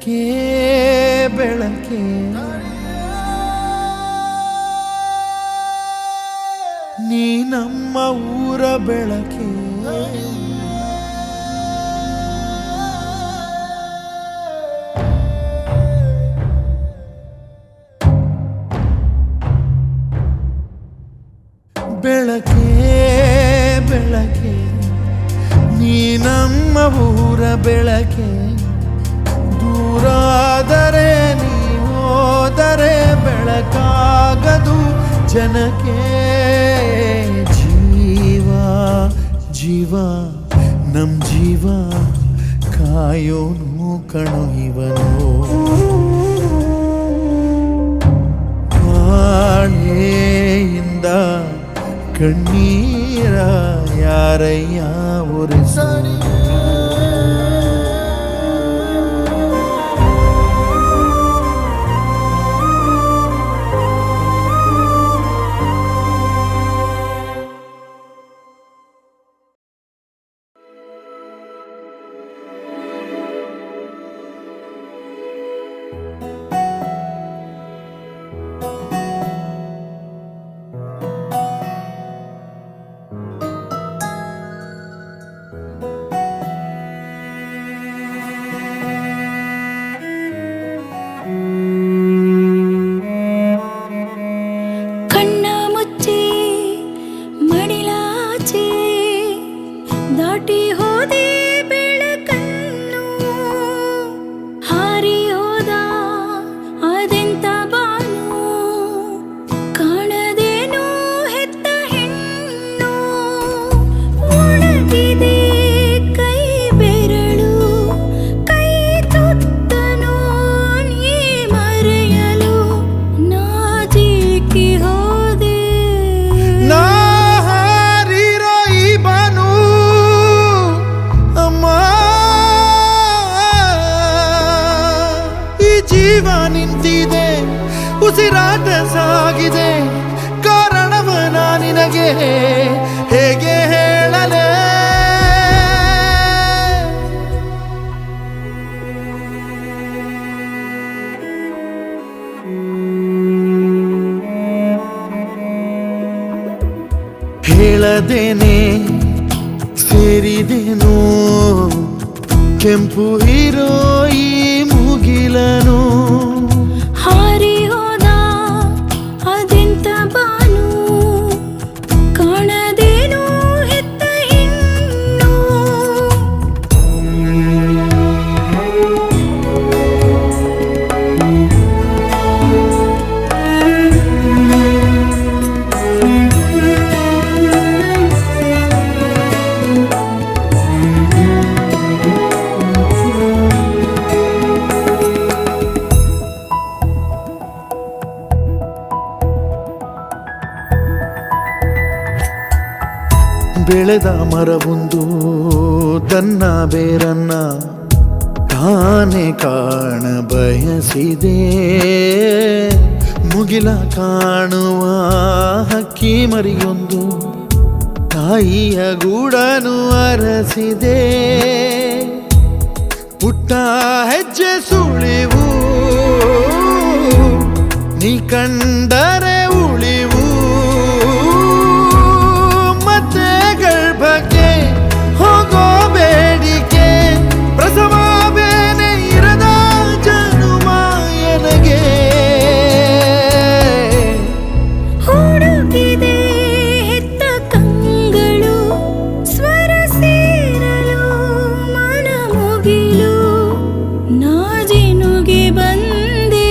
ಬೆಳಕೆ ಬೆಳಕೆ ನೀ ನಮ್ಮ ಊರ ಬೆಳಕೆ ಬೆಳಕೆ ಬೆಳಕೆ ನೀ ನಮ್ಮ ಊರ ಬೆಳಕೆ ದೂರಾದರೆ ನೀ ಹೋದರೆ ಬೆಳಕಾಗದು ಜನಕ್ಕೆ ಜೀವ ಜೀವ ನಮ್ ಜೀವ ಕಾಯೋನು ಕಣೋ ಇವನು ಬಾಳೆಯಿಂದ ಕಣ್ಣೀರ ಯಾರಯ್ಯ ಒರೆಸು ದಾಟಿ ಹೋದೆ ಬೆಳಕನ್ನು ಹಾರಿ ಹೋದ ಅದೆಂತ ಬಾನು ಕಾಣದೇನೋ ಹೆತ್ತ ಹೆಣ್ಣು ಒಣಗಿದೆ ಕೈ ಬೆರಳು ಕೈ ತುತ್ತನು ನೀ ಮರೆಯಲು ನಾಜಿಕಿ ಹೋದೆ ಜೀವ ನಿಂತಿದೆ ಉಸಿರಾಟ ಸಾಗಿದೆ ಕಾರಣವ ನಿನಗೆ ಹೇಗೆ ಹೇಳಲೇ ಹೇಳದೇನೆ ಸೇರಿದೆನು ಕೆಂಪು ಹೀರೋ ಈ ಮುಗಿಲನು ಹಾರಿ ಹೋದ ಅದೆಂತ ಬಾನು ಕಾಣದೇನು ಹೆತ್ತ ಹೆಣ್ಣು ಬೆಳೆದ ಮರವೊಂದು ತನ್ನ ಬೇರನ್ನ ತಾನೇ ಕಾಣ ಬಯಸಿದೆ ಮುಗಿಲ ಕಾಣುವ ಹಕ್ಕಿ ಮರಿಯೊಂದು ತಾಯಿಯ ಗೂಡನು ಅರಸಿದೆ ಪುಟ್ಟ ಹೆಜ್ಜೆ ಸುಳಿವು ನೀ ಕಂಡರೆ ಉಳಿವು ಮತ್ತೆ ಗರ್ಭಕ್ಕೆ ಹೋಗೋ ಬೇಡಿಕೆ ಪ್ರಸವ ಬೇನೆ ಇರದ ಜನುಮ ಎನಗೆ ಹುಡುಕಿದೆ ಹೆತ್ತ ಕಂಗಳು ಸ್ವರ ಸೇರಲು ಮನ ಮುಗಿಲು ನಾಜಿನುಗೆ ಬಂದೆ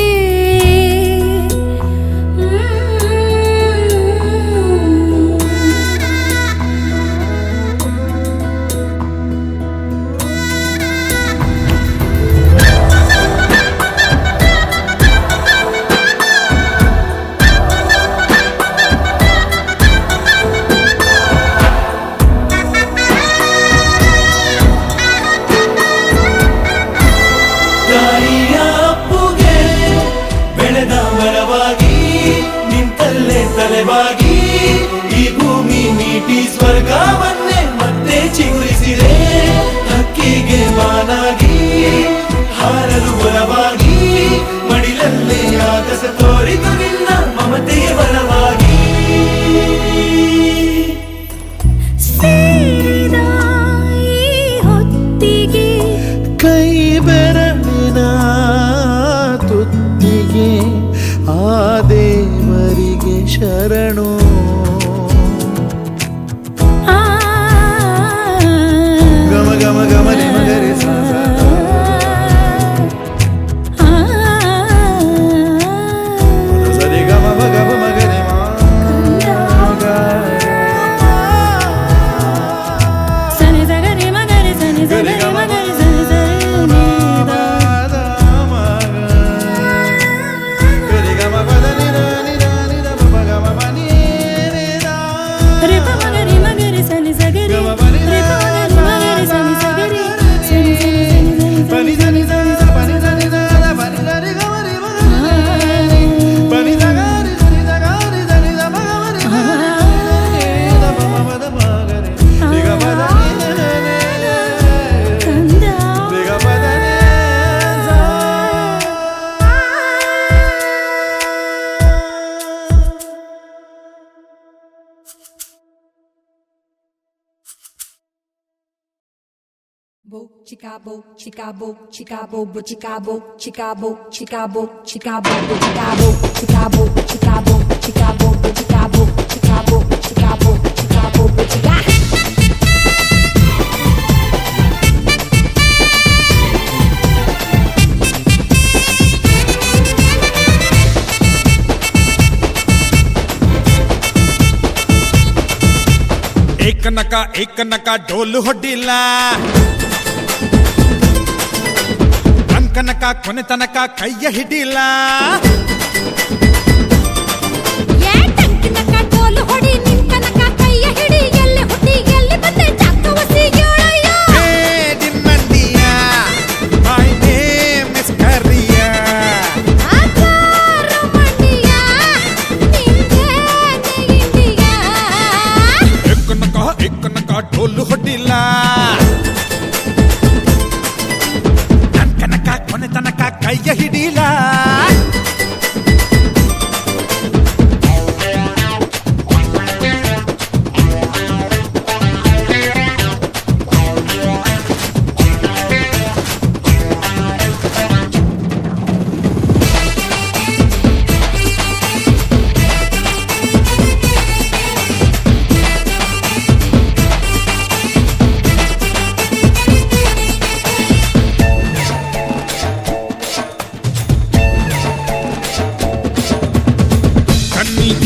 ಗಮ ಗಮ ನಿ ಮಗರಿ ಸ ಸ ಸರಿ ಗಮ ಗಮ ಮಗರಿ ಮಾ ಸನಿ ಸಗರಿ ಮಗರಿ ಸನಿ ಸಗರಿ ಮಗರಿ ಸನಿ ಸರಿ ಗರಿ ಗಮ ಪದ ನಿ ನಿ ನಿ ದ ಮ ಗಮ ಮ ನಿ ನಿ ದ ರಿ ಪ ಮಗರಿ ಮಗರಿ ಸನಿ ಸಗರಿ ರಿ ಪ ಮಗರಿ ಮಗರಿ ಸನಿ ಸಗರಿ ಸನಿ ಸನಿ ಬನಿ ಸನಿ ಸನಿ ಸ ಬನಿ ಸನಿ ಸ ದ ಬನಿ ಗರಿ ಗಮ ರಿ ಮಗರಿ ಬನಿ ದ ಗರಿ ಸನಿ ದ ಗರಿ ಸನಿ ದ ಮ ಗಮ ರಿ ದ ಮ ಮ ದ ಮಗರಿ ರಿ ಗ ಮ ದ ನಿ ನಿ ಕಂದ ರಿ ಗ ಮ ದ ನಿ ಸ Bo Chicago Chicago Chicago bo Chicago Chicago Chicago Chicago bo Chicago Chicago Chicago Chicago bo Chicago Chicago Chicago Chicago bo Chicago ಏಕ ನಕ ಡೋಲು ಹೊಡ್ಡಿಲ್ಲ ಕನಕ ಕೊನೆ ತನಕ ಕೈಯ ಹಿಡಿಲ್ಲ ಏ ಟಂಕಿನಕ ಟೋಲು ಹೊಡಿ ನಿಂಕನಕ ಕೈಯ ಹಿಡಿ ಎಲ್ಲಿ ಹುಟ್ಟಿ ಎಲ್ಲಿ ಬಂದೆ ಚಕ್ಕವಸಿ ಯೋಳಯ್ಯ ಹೇ ದಿಮ್ಮಂಡಿಯ ಮೈ ನೇಮ್ ಇಸ್ ಕರಿಯ ಆಕಾರ ಮಂಡಿಯ ನಿಂಗೆ ಇಂಡಿಯ ಏಕ ನಕ ಡೋಲು ಹೊಡ್ಡಿಲ್ಲ ಕನಕ ಕೊನೆ ತನಕ ಕೈಯ ಹಿಡಿಲ್ಲ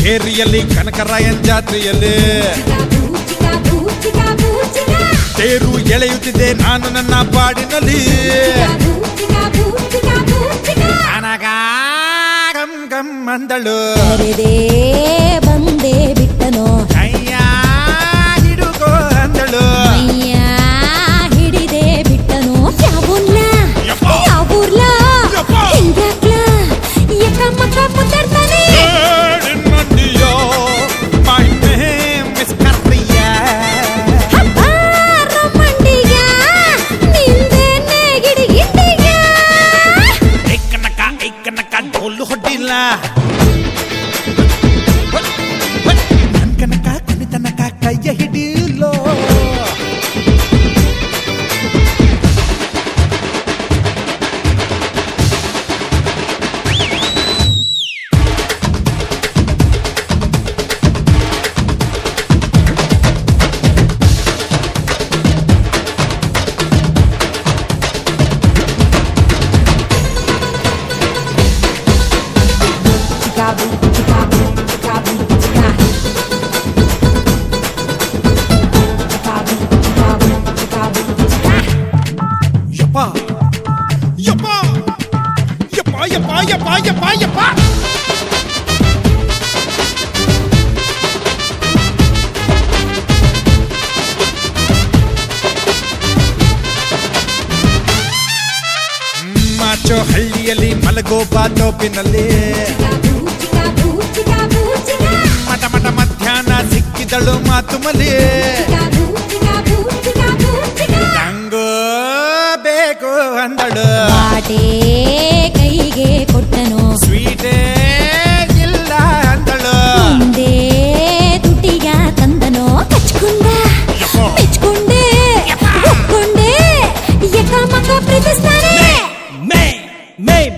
ಕೇರಿಯಲ್ಲಿ ಕನಕರಾಯನ್ ಜಾತ್ರೆಯಲ್ಲಿ ತೇರು ಎಳೆಯುತ್ತಿದ್ದೆ ನಾನು ನನ್ನ ಪಾಡಿನಲ್ಲಿ ನನಗ ಗಮ್ ಗಮ್ ಅಂದಳು ಬಂದೆ ಬಿಟ್ಟನೋ ಕೈಯ ಹಿಡುಗೋ ಅಂದಳು ಅಯ್ಯ ಹಿಡಿದೆ ಬಿಟ್ಟನು ಯಾವೂರ್ಲ ಯಾವೂರ್ಲ ಹಿಂಗ್ಯಾಕ್ಲ ಯಕ ಮಕ ಮುದ್ದರ್ತಾನೆ ಮಂಡಿಯೋ ಮೈ ನೇಮ್ ಇಸ್ ಕರಿಯ ಹಬ್ಬಾರ ಮಂಡಿಯ ನಿಂದೇನೆ ಗಿಡಿ ಗಿಂಡಿಯ ಏಕನಕ ಡೋಲು ಹೊಡ್ಡಿಲ್ಲ ಕನಕ ಕೊನೆ ತನಕ ಕೈಯ ಹಿಡಿಯಲ್ಲೋ ಯಪ್ಪ ಮಾಚೋ ಹಳ್ಳಿಯಲ್ಲಿ ಮಲಗೋ ಬಾತೋಪಿನಲ್ಲಿ ಮಟ ಮಟ ಮಧ್ಯಾಹ್ನ ಸಿಕ್ಕಿದಳು ಮಾತು ಮಲಿ ನಂಗೂ ಬೇಕು ಅಂದಳು ಪಾಟೆ ಕೈಗೆ ಕೊಟ್ಟನು ಸ್ವೀಟೇ ಇಲ್ಲ ಅಂದಳು ಮುಂದೆ ತುಟಿಗ ತಂದನು ಕಚ್ಕೊಂಡ ಮೆಚ್ಕೊಂಡೆ ಒಪ್ಕೊಂಡೆ ಯಕ ಮಕ ಪ್ರೀತಿಸ್ತಾನೆ Made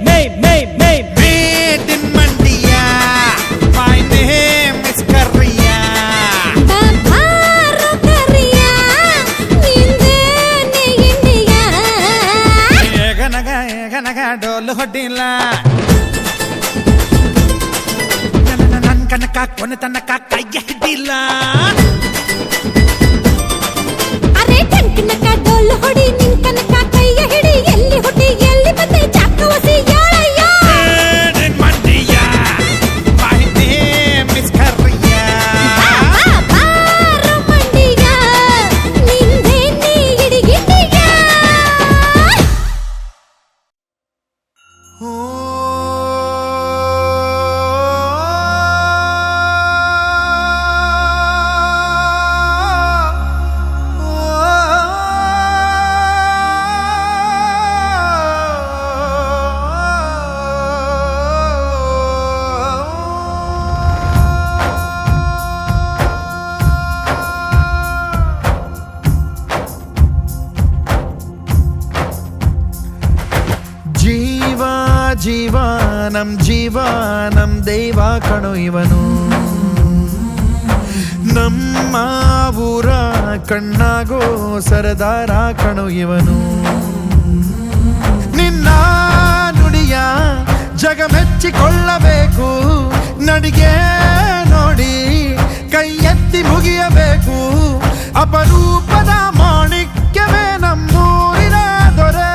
in Mandia, my name is Korea. ಬಾರೋ ಕರಿಯ ನಿಂದೇನೆ ಡೋಲ್ ಹೊಡ್ಡಿಲ್ಲ ನನ್ ಕನಕ ಕೊನೆ ತನಕ ಕೈಯ ಹಿಡಿಲ್ಲ ಅರೆ ಟಂಕನಕ ಡೋಲ್ ಹೊಡಿ ನಿನ್ ಕನಕ ಕೈಯ ಹಿಡಿ ಎಲ್ಲಿ ಹುಟ್ಟಿ ಎಲ್ಲಿ ಬಂದೆ ಚಾಕವಸಿ ಯಾಳಯ್ಯ ನಿನ್ ಮಂಡಿಯ ಮಾಹಿತಿ ಮಿಸ್ ಕರ್ರಿಯ ಬಾರ ಮಂಡಿಯ ನಿಂದೆ ನೀ ಹಿಡಿಗಿಟ್ಟಿಯ ಜೀವಾನಂ ದೈವ ಕಣೋ ಇವನು ನಮ್ಮ ಊರ ಕಣ್ಣಾಗೋ ಸರದಾರ ಕಣೋ ಇವನು ನಿನ್ನ ನುಡಿಯ ಜಗ ಮೆಚ್ಚಿಕೊಳ್ಳಬೇಕು ನಡಿಗೆ ನೋಡಿ ಕೈ ಎತ್ತಿ ಮುಗಿಯಬೇಕು ಅಪರೂಪದ ಮಾಣಿಕ್ಯವೇ ನಮ್ಮೂರಿನ ದೊರೆ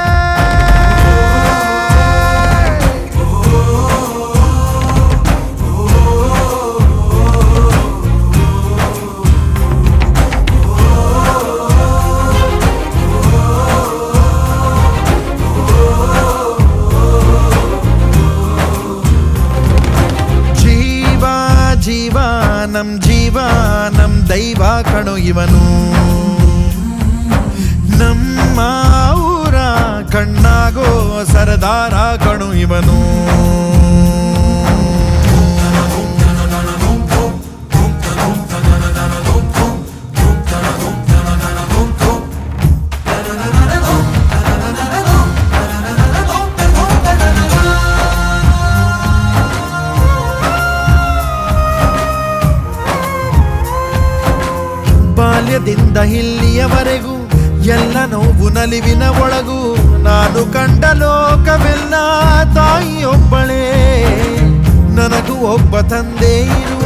ಜೀವಾನಂ ದೈವ ಕಣೋ ಇವನು ನಮ್ಮ ಊರ ಕಣ್ಣಾಗೋ ಸರದಾರ ಕಣೋ ಇವನು ಬಾಲ್ಯದಿಂದ ಇಲ್ಲಿಯವರೆಗೂ ಎಲ್ಲ ನೋವು ನಲಿವಿನ ಒಳಗೂ ನಾನು ಕಂಡ ಲೋಕವೆಲ್ಲ ತಾಯಿಯೊಬ್ಬಳೇ ನನಗೂ ಒಬ್ಬ ತಂದೆ ಇರುವ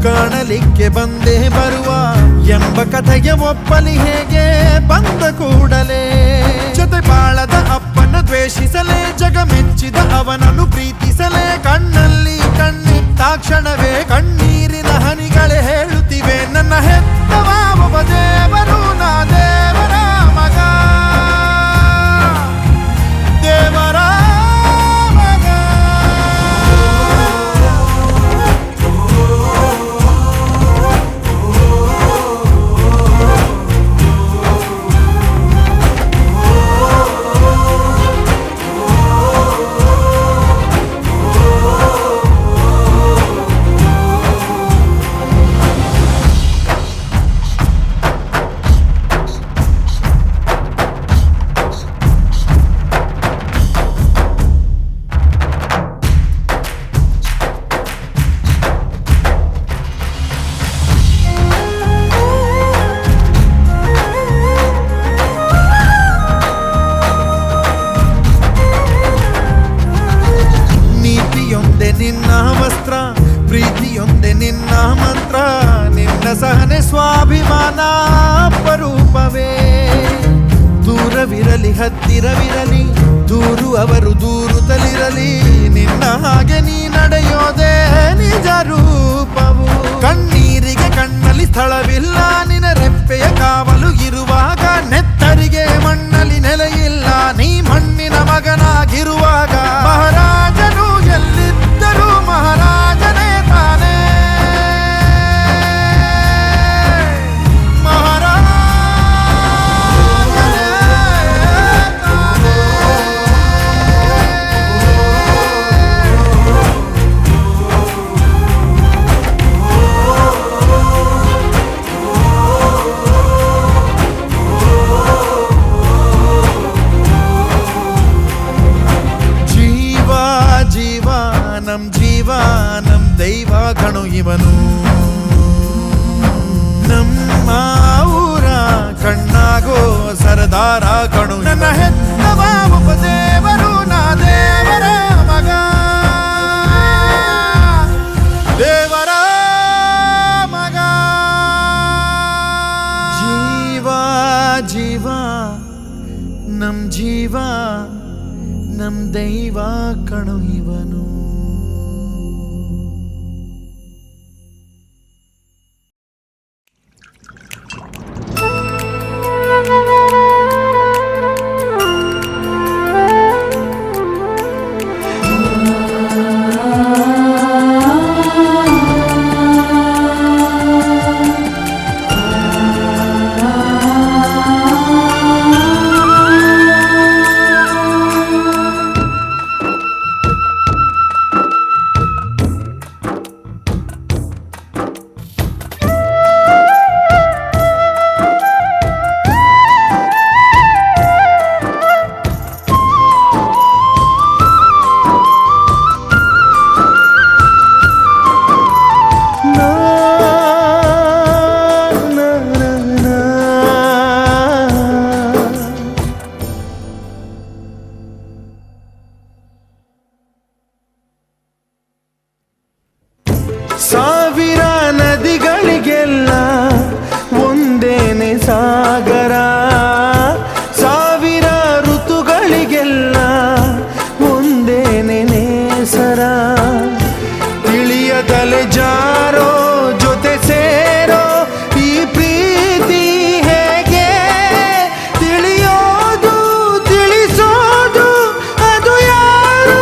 ಕಾಣಲಿಕ್ಕೆ ಬಂದೇ ಬರುವ ಎಂಬ ಕಥೆಗೆ ಒಪ್ಪಲಿ ಹೇಗೆ ಬಂದ ಕೂಡಲೇ ಜೊತೆ ಬಾಳದ ಅಪ್ಪನ ದ್ವೇಷಿಸಲೇ ಜಗ ಮೆಚ್ಚಿದ ಅವನನ್ನು ಪ್ರೀತಿಸಲೇ ಕಣ್ಣಲ್ಲಿ ಕಣ್ಣಿಟ್ಟಾಕ್ಷಣವೇ ಕಣ್ಣೀರಿನ ಹನಿಗಳೇ ಹೇಳುತ್ತಿವೆ ನನ್ನ ಹೆತ್ತವ ಒಬ್ಬ ದೇವರು ನಾ ದೇವರ ಮಗ ದೇವರ ಮಗ ನಿನ್ನ ವಸ್ತ್ರ ಪ್ರೀತಿಯೊಂದೆ ನಿನ್ನ ಮಂತ್ರ ನಿನ್ನ ಸಹನೆ ಸ್ವಾಭಿಮಾನ ಅಪರೂಪವೇ ದೂರವಿರಲಿ ಹತ್ತಿರವಿರಲಿ ದೂರು ಅವರು ದೂರುತ್ತಲಿರಲಿ ನಿನ್ನ ಹಾಗೆ ನೀ ನಡೆಯೋದೇ ನಿಜ ರೂಪವು ಕಣ್ಣೀರಿಗೆ ಕಣ್ಣಲ್ಲಿ ಸ್ಥಳವಿಲ್ಲ ನಿನ್ನ ರೆಪ್ಪೆಯ ಕಾವಲು ಇರುವಾಗ ನೆತ್ತರಿಗೆ ಮಣ್ಣಲ್ಲಿ ನೆಲೆಯಿಲ್ಲ ನೀ ಮಣ್ಣಿನ ಮಗನಾಗಿರುವಾಗ ಮಹಾರಾಜನು ಎಲ್ಲಿದ್ದರೂ ಮಹಾರಾಜನೇ ತಾನೇ ಜೀವಾನಂ ದೈವ ಕಣೋ ಇವನು ನಮ್ಮ ಊರ ಕಣ್ಣಾಗೋ ಸರದಾರ ಕಣೋ ನನ್ನ ಹೆತ್ತವ ಒಬ್ಬ ದೇವರು ನಾ ದೇವರ ಜೀವ ನಮ್ ಜೀವ ನಮ್ ದೈವ ಕಣು ಇವನು. ಸಾವಿರ ನದಿಗಳಿಗೆಲ್ಲ ಒಂದೇನೆ ಸಾಗರ, ಸಾವಿರ ಋತುಗಳಿಗೆಲ್ಲ ಒಂದೇನೆ ನೇಸರ. ತಿಳಿಯದಲೆ ಜಾರೋ ಜೊತೆ ಸೇರೋ ಈ ಪ್ರೀತಿ ಹೇಗೆ ತಿಳಿಯೋದು ತಿಳಿಸೋದು ಅದು ಯಾರು?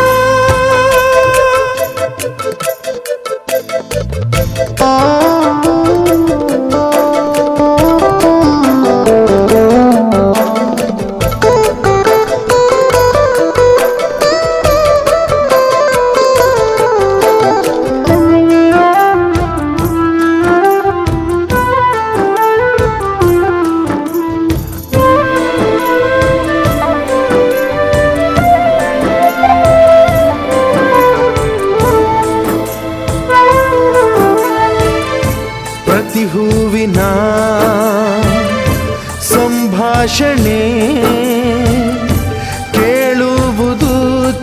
ಪ್ರತಿ ಹೂವಿನ ಸಂಭಾಷಣೆ ಕೇಳುವುದು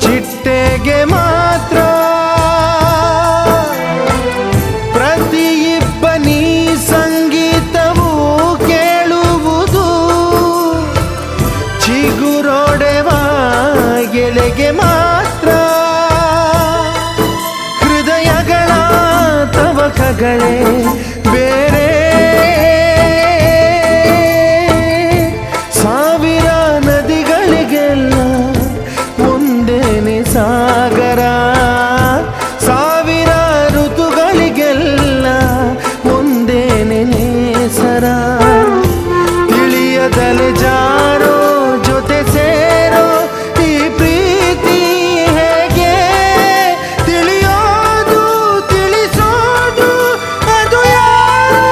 ಚಿಟ್ಟೆಗೆ ಮಾತ್ರ. ಪ್ರತಿ ಇಬ್ಬನಿ ಸಂಗೀತವು ಕೇಳುವುದು ಚಿಗುರೊಡೆವ ಎಲೆಗೆ ಮಾತ್ರ. ಹೃದಯಗಳ ತವಕಗಳೇ ಬೇರೆ, ಸಾವಿರ ನದಿಗಳಿಗೆಲ್ಲ ಒಂದೇನೆ ಸಾಗರ, ಸಾವಿರ ಋತುಗಳಿಗೆಲ್ಲ ಒಂದೇನೆ ನೇಸರ. ತಿಳಿಯದಲೆ ಜಾರೋ ಜೊತೆ ಸೇರೋ ಈ ಪ್ರೀತಿ ಹೇಗೆ ತಿಳಿಯೋದು ತಿಳಿಸೋದು ಅದು ಯಾರು?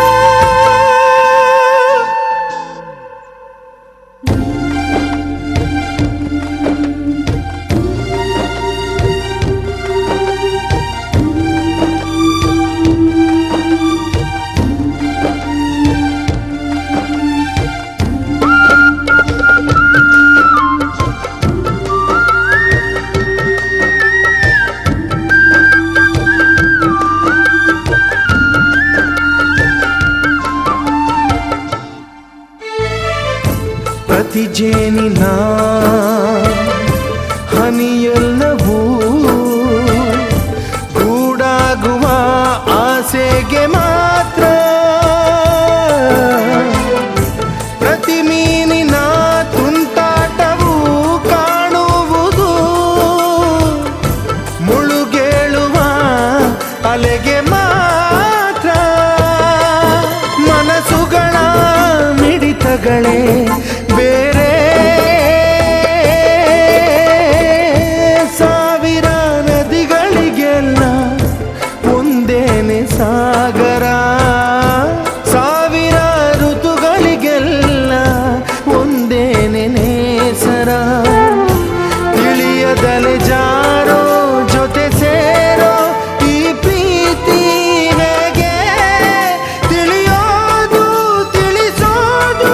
ಪ್ರತಿ ಜೇನಿನ ಹನಿಯೆಲ್ಲವೂ ಗೂಡಾಗುವ ಆಸೆಗೆ ಮಾತ್ರ. ಪ್ರತಿ ಮೀನಿನ ತುಂಟಾಟವು ಕಾಣುವುದು ಮುಳುಗೇಳುವ ಅಲೆಗೆ ಮಾತ್ರ. ಮನಸ್ಸುಗಳ ಮಿಡಿತಗಳೇ ಬೇರೆ, ಸಾವಿರ ನದಿಗಳಿಗೆಲ್ಲ ಒಂದೇನೆ ಸಾಗರ, ಸಾವಿರ ಋತುಗಳಿಗೆಲ್ಲ ಒಂದೇನೆ ನೇಸರ. ತಿಳಿಯದಲೆ ಜಾರೋ ಜೊತೆ ಸೇರೋ ಈ ಪ್ರೀತಿ ಹೇಗೆ ತಿಳಿಯೋದು ತಿಳಿಸೋದು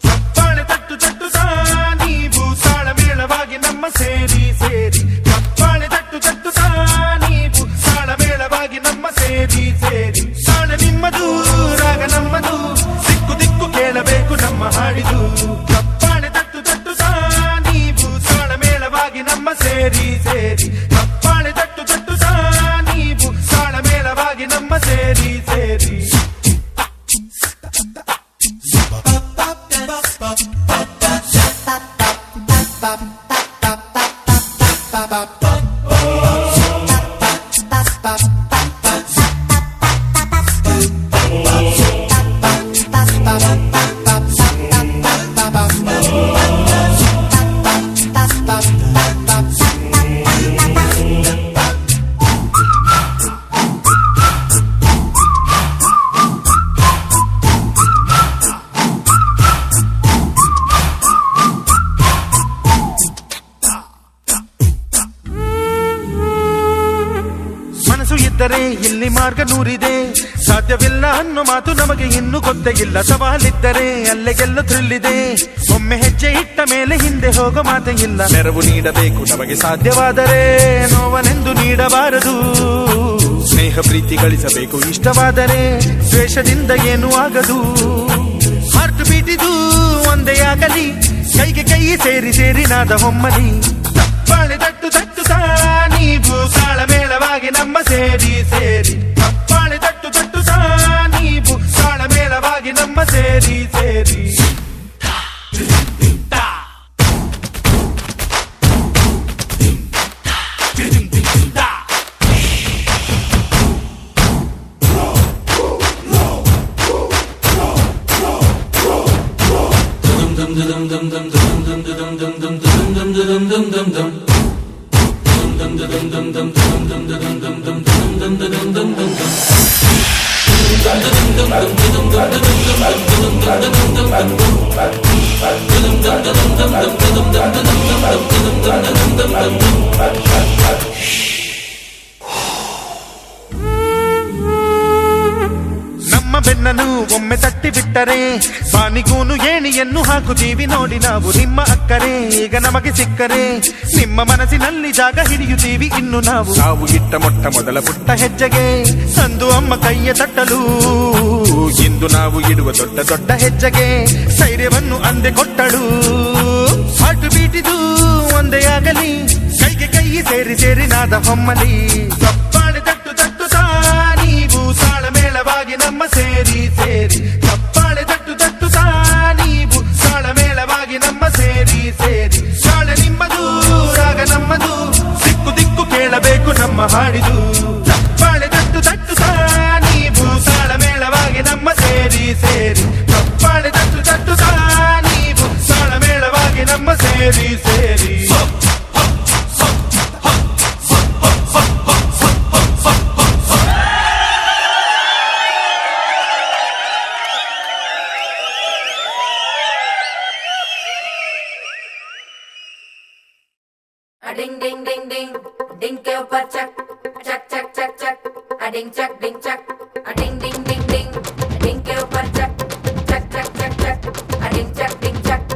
ಚಪ್ಪಾಳೆ ತಟ್ಟು ತಟ್ಟುತ್ತಾ ನೀವು ತಾಳಮೇಳವಾಗಿ ನಮ್ಮ ಸೇರಿ ಸೇರಿ ಚಪ್ಪಾಳೆ ತಟ್ಟು ತಟ್ಟುತ್ತಾ ನೀವು ತಾಳಮೇಳವಾಗಿ ನಮ್ಮ ಸೇರಿ ಸೇರಿ ತಾಳ ನಿಮ್ಮದು ರಾಗ ನಮ್ಮದು ದಿಕ್ಕು ದಿಕ್ಕು ಕೇಳಬೇಕು ನಮ್ಮ ಹಾಡಿದು ಚಪ್ಪಾಳೆ ತಟ್ಟು ತಟ್ಟುತ್ತಾ ನೀವು ತಾಳಮೇಳವಾಗಿ ನಮ್ಮ ಸೇರಿ ಸೇರಿ ಚಪ್ಪಾಳೆ ತಟ್ಟು ತಟ್ಟುತ್ತಾ ನೀವು ತಾಳಮೇಳವಾಗಿ ನಮ್ಮ ಸೇರಿ ಸೇರಿ ಮನಸ್ಸು ಇದ್ದರೆ ಇಲ್ಲಿ ಮಾರ್ಗ ನೂರಿದೆ ಸಾಧ್ಯವಿಲ್ಲ ಅನ್ನೋ ಮಾತು ನಮಗೆ ಇನ್ನೂ ಗೊತ್ತೇ ಇಲ್ಲ ಸವಾಲಿದ್ದರೆ ಅಲ್ಲೇ ಗೆಲ್ಲೋ ಥ್ರಿಲ್ಲಿದೆ ಒಮ್ಮೆ ಹೆಜ್ಜೆ ಇಟ್ಟ ಮೇಲೆ ಹಿಂದೆ ಹೋಗೋ ಮಾತೇ ಇಲ್ಲ ನೆರವು ನೀಡಬೇಕು ನಮಗೆ ಸಾಧ್ಯವಾದರೆ ನೋವನೆಂದು ನೀಡಬಾರದು ಸ್ನೇಹ ಪ್ರೀತಿ ಗಳಿಸಬೇಕು ಇಷ್ಟವಾದರೆ ದ್ವೇಷದಿಂದ ಏನೂ ಆಗದು ಹಾರ್ಟ್ ಬೀಟಿದು ಒಂದೇ ಆಗಲಿ ಕೈಗೆ ಕೈ ಸೇರಿ ಸೇರಿ ನಾದ ಹೊಮ್ಮಲಿ ಚಪ್ಪಾಳೆ ತಟ್ಟು ತಟ್ಟುತ್ತಾ ನೀವು ತಾಳಮೇಳವಾಗಿ ನಮ್ಮ ಸೇರಿ ಸೇರಿ ಚಪ್ಪಾಳೆ ತಟ್ಟು ತಟ್ಟುತ್ತಾ ನೀವು ತಾಳಮೇಳವಾಗಿ ನಮ್ಮ ಸೇರಿ ಸೇರಿ ನಮ್ಮ ಬೆನ್ನನ್ನು ಒಮ್ಮೆ ತಟ್ಟಿ ಬಿಟ್ಟರೆ ಬಾನಿಗೂನು ಏಣಿಯನ್ನು ಹಾಕುತ್ತೀವಿ ನೋಡಿ ನಾವು ನಿಮ್ಮ ಅಕ್ಕರೆ ಈಗ ನಮಗೆ ಸಿಕ್ಕರೆ ನಿಮ್ಮ ಮನಸ್ಸಿನಲ್ಲಿ ಜಾಗ ಹಿಡಿಯುತ್ತೀವಿ ಇನ್ನು ನಾವು ಇಟ್ಟ ಮೊಟ್ಟ ಮೊದಲ ಪುಟ್ಟ ಹೆಜ್ಜೆಗೆ ಅಂದು ಅಮ್ಮ ಕೈಯ ತಟ್ಟಲು ಇಂದು ನಾವು ಇಡುವ ದೊಡ್ಡ ದೊಡ್ಡ ಹೆಜ್ಜೆಗೆ ಧೈರ್ಯವನ್ನು ಅಂದೆ ಕೊಟ್ಟಳು ಹಾರ್ಟ್ ಬೀಟಿದು ಒಂದೇ ಆಗಲಿ ಕೈಗೆ ಕೈ ಸೇರಿ ಸೇರಿ ನಾದ ಹೊಮ್ಮಲಿ ಚಪ್ಪಾಳೆ ತಟ್ಟು ತಟ್ಟುತ್ತಾ ನೀವು ತಾಳಮೇಳವಾಗಿ ನಮ್ಮ ಸೇರಿ ಸೇರಿ ಚಪ್ಪಾಳೆ ತಟ್ಟು ತಟ್ಟುತ್ತಾ ನೀವು ತಾಳಮೇಳವಾಗಿ ನಮ್ಮ ಸೇರಿ ಸೇರಿ ತಾಳ ನಿಮ್ಮದು ರಾಗ ನಮ್ಮದು ದಿಕ್ಕು ದಿಕ್ಕು ಕೇಳಬೇಕು ನಮ್ಮ ಹಾಡಿದು ಚಪ್ಪಾಳೆ ತಟ್ಟು ತಟ್ಟುತ್ತಾ ನೀವು ತಾಳಮೇಳವಾಗಿ ನಮ್ಮ ಸೇರಿ ಸೇರಿ ಚಪ್ಪಾಳೆ ತಟ್ಟು ತಟ್ಟುತ್ತಾ ನೀವು ತಾಳಮೇಳವಾಗಿ ನಮ್ಮ ಸೇರಿ ಸೇರಿ डिंग डिंग डिंग डिंग डिंग के ऊपर चक चक चक चक चक डिंग चक डिंग चक डिंग डिंग डिंग डिंग डिंग के ऊपर चक चक चक चक चक डिंग चक डिंग चक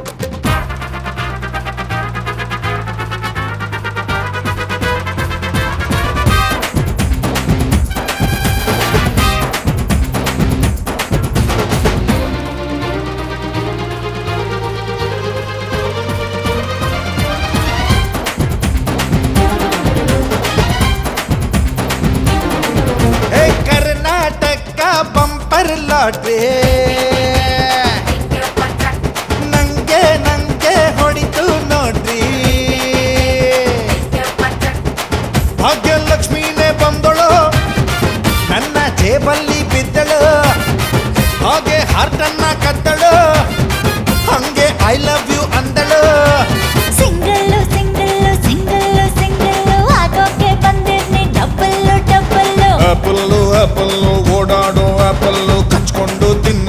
ಲಾಟ್ರಿ ನಂಗೆ ನಂಗೆ ಹೊಡಿತು ನೋಡ್ರಿ ಭಾಗ್ಯಲಕ್ಷ್ಮಿನೇ ಬಂದಳು ನನ್ನ ಜೇಬಲ್ಲಿ ಬಿದ್ದಳು ಹಾಗೆ ಹಾರ್ಟನ್ನ ಕದ್ದಳು ಹಂಗೆ ಐ ಲವ್ ಯು ಅಂದಳು ಸಿಂಗಲ್ಲು ಸಿಂಗಲ್ಲು ಸಿಂಗಲ್ಲು ಸಿಂಗಲ್ಲು ಆಗೋಕೆ ಬಂದಿರ್ನಿ ಡಬ್ಬಲ್ಲು ಡಬ್ಬಲ್ಲು ಆಪಲ್ಲು ಆಪಲ್ಲು ಓಡಾಡೋ ಆಪಲ್ಲು ಕಚ್ಕೊಂಡು ತಿನ್ನ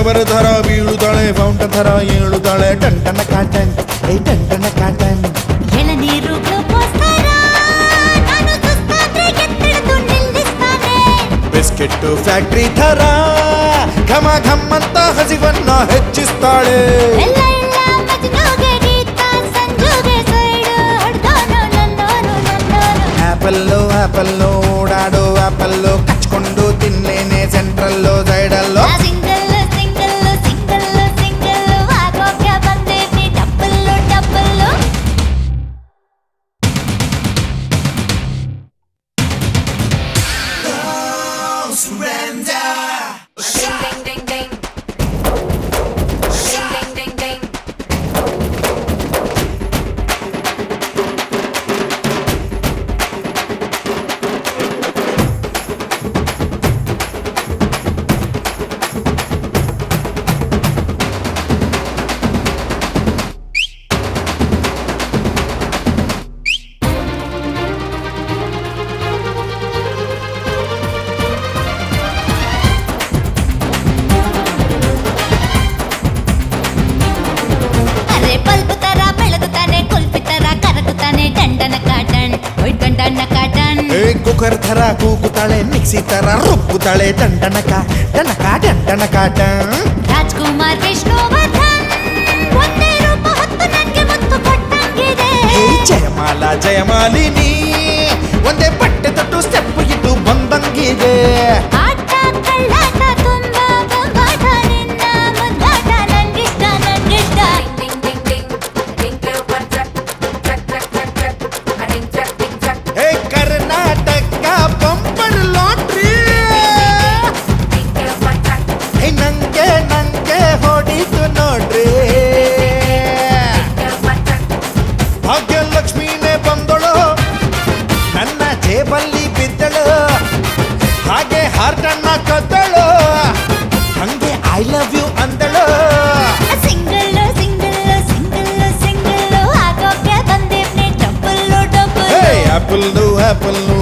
ರಿವರ್ ಥರ ಬೀಳುತ್ತಾಳೆ ಫೌಂಟನ್ ಥರ ಏಳುತ್ತಾಳೆ ಟಂಟನ ಕಾಟನ್ ಏ ಟಂಟನ ಕಾಟನ್ ಎಳನೀರು ಗ್ಲೂಕೋಸ್ ಥರ ನಾನು ಸುಸ್ತಾದ್ರೆ ಎತ್ತಿಡ್ದು ನಿಲ್ಲಿಸ್ತಾನೆ. ಬಿಸ್ಕೆಟ್ ಫ್ಯಾಕ್ಟ್ರಿ ಥರ ಘಮ ಘಮ್ ಅಂತ ಹಸಿವನ್ನ ಹೆಚ್ಚಿಸ್ತಾಳೆ. ಎಲ್ಲ ಇಲ್ಲ ಮಜ್ನುಗೆ ಗೀತ ಸಂಜುಗೆ ಸೈಡು ಹೊಡ್ದೋನು ನನ್ನೋನು ನನ್ನೋನು. ಆಪಲ್ಲು ಆಪಲ್ಲು ಓಡಾಡೋ ಆಪಲ್ಲು ಕಚ್ಕೊಂಡು ತಿನ್ನೇನೆ ಸೆಂಟ್ರಲ್ಲು ಸೈಡಲ್ಲೋ. ಸಿಂಗಲ್ಲು ಸಿಂಗಲ್ಲು ಸಿಂಗಲ್ಲು ಸಿಂಗಲ್ಲು ಆಗೋಕೆ ಬಂದೇನಿ double double. Ding ding ding. Ding ding ding. ಅರೆ ಬಲ್ಬ್ ತರ ಬೆಳಗುತ್ತಾನೆ ಕುಲ್ಫಿ ತರ ಕರಗುತ್ತಾನೆ ದಂಡನ ಕಾಟನ್ ಒಯ್ ದಂಡನ ಕಾಟನ್. ಏ ಕುಕ್ಕರ್ ಥರ ಕೂಗುತ್ತಾಳೆ ಮಿಕ್ಸಿ ತರ ರುಬ್ಬುತ್ತಾಳೆ ದಂಡನಕ ಡನಕ ದಂಡನ ಕಾಟನ್. ರಾಜ್ಕುಮಾರ್ ವಿಷ್ಣುವರ್ಧನ್ ಒಂದೇ ರೂಪ ಹೊತ್ತು ನಂಗೆ ಮುತ್ತು ಕೊಟ್ಟಂಗಿದೆ. ಹೇ ಜಯಮಾಲ ಜಯಮಾಲಿನಿ ಒಂದೇ ಬಟ್ಟೆ ತೊಟ್ಟು ಸ್ಟೆಪ್ ಇಟ್ಟು ಬಂದಂಗಿದೆ. ಆಟ ಕಳ್ಳಾಟ ತುಂಬಾ ಬೊಂಬಾಟ ನಿನ್ನ ಮುಂದಾಟ ನಂಗಿಷ್ಟ ನಂಗಿಷ್ಟ. Ding ding ding. Ding ke upar chak chak chak chak chak. Ding chak ding chak. ಹೇ Karnataka bumper lottery Ding ke upar chak. ಹೇ ನಂಗೆ ಹೊಡಿತು ನೋಡ್ರಿ. Ke upar chak. ಭಾಗ್ಯಲಕ್ಷ್ಮಿನೇ ಬಂದಳು ನನ್ನ ಜೇಬಲ್ಲಿ ಬಿದ್ದಳು ಹಾಗೆ ಹಾರ್ಟನ್ನ ಕದ್ದಳು ಹಂಗೆ ಐ ಲವ್ ಯು ಅಂದಳು. ಸಿಂಗಲ್ಲು ಸಿಂಗಲ್ಲು ಸಿಂಗಲ್ಲು ಸಿಂಗಲ್ಲು ಆಗೋಕೆ ಬಂದಿವ್ನಿ ಡಬ್ಬಲ್ಲು ಹೇ ಡಬ್ಬಲ್ಲು. Apple apple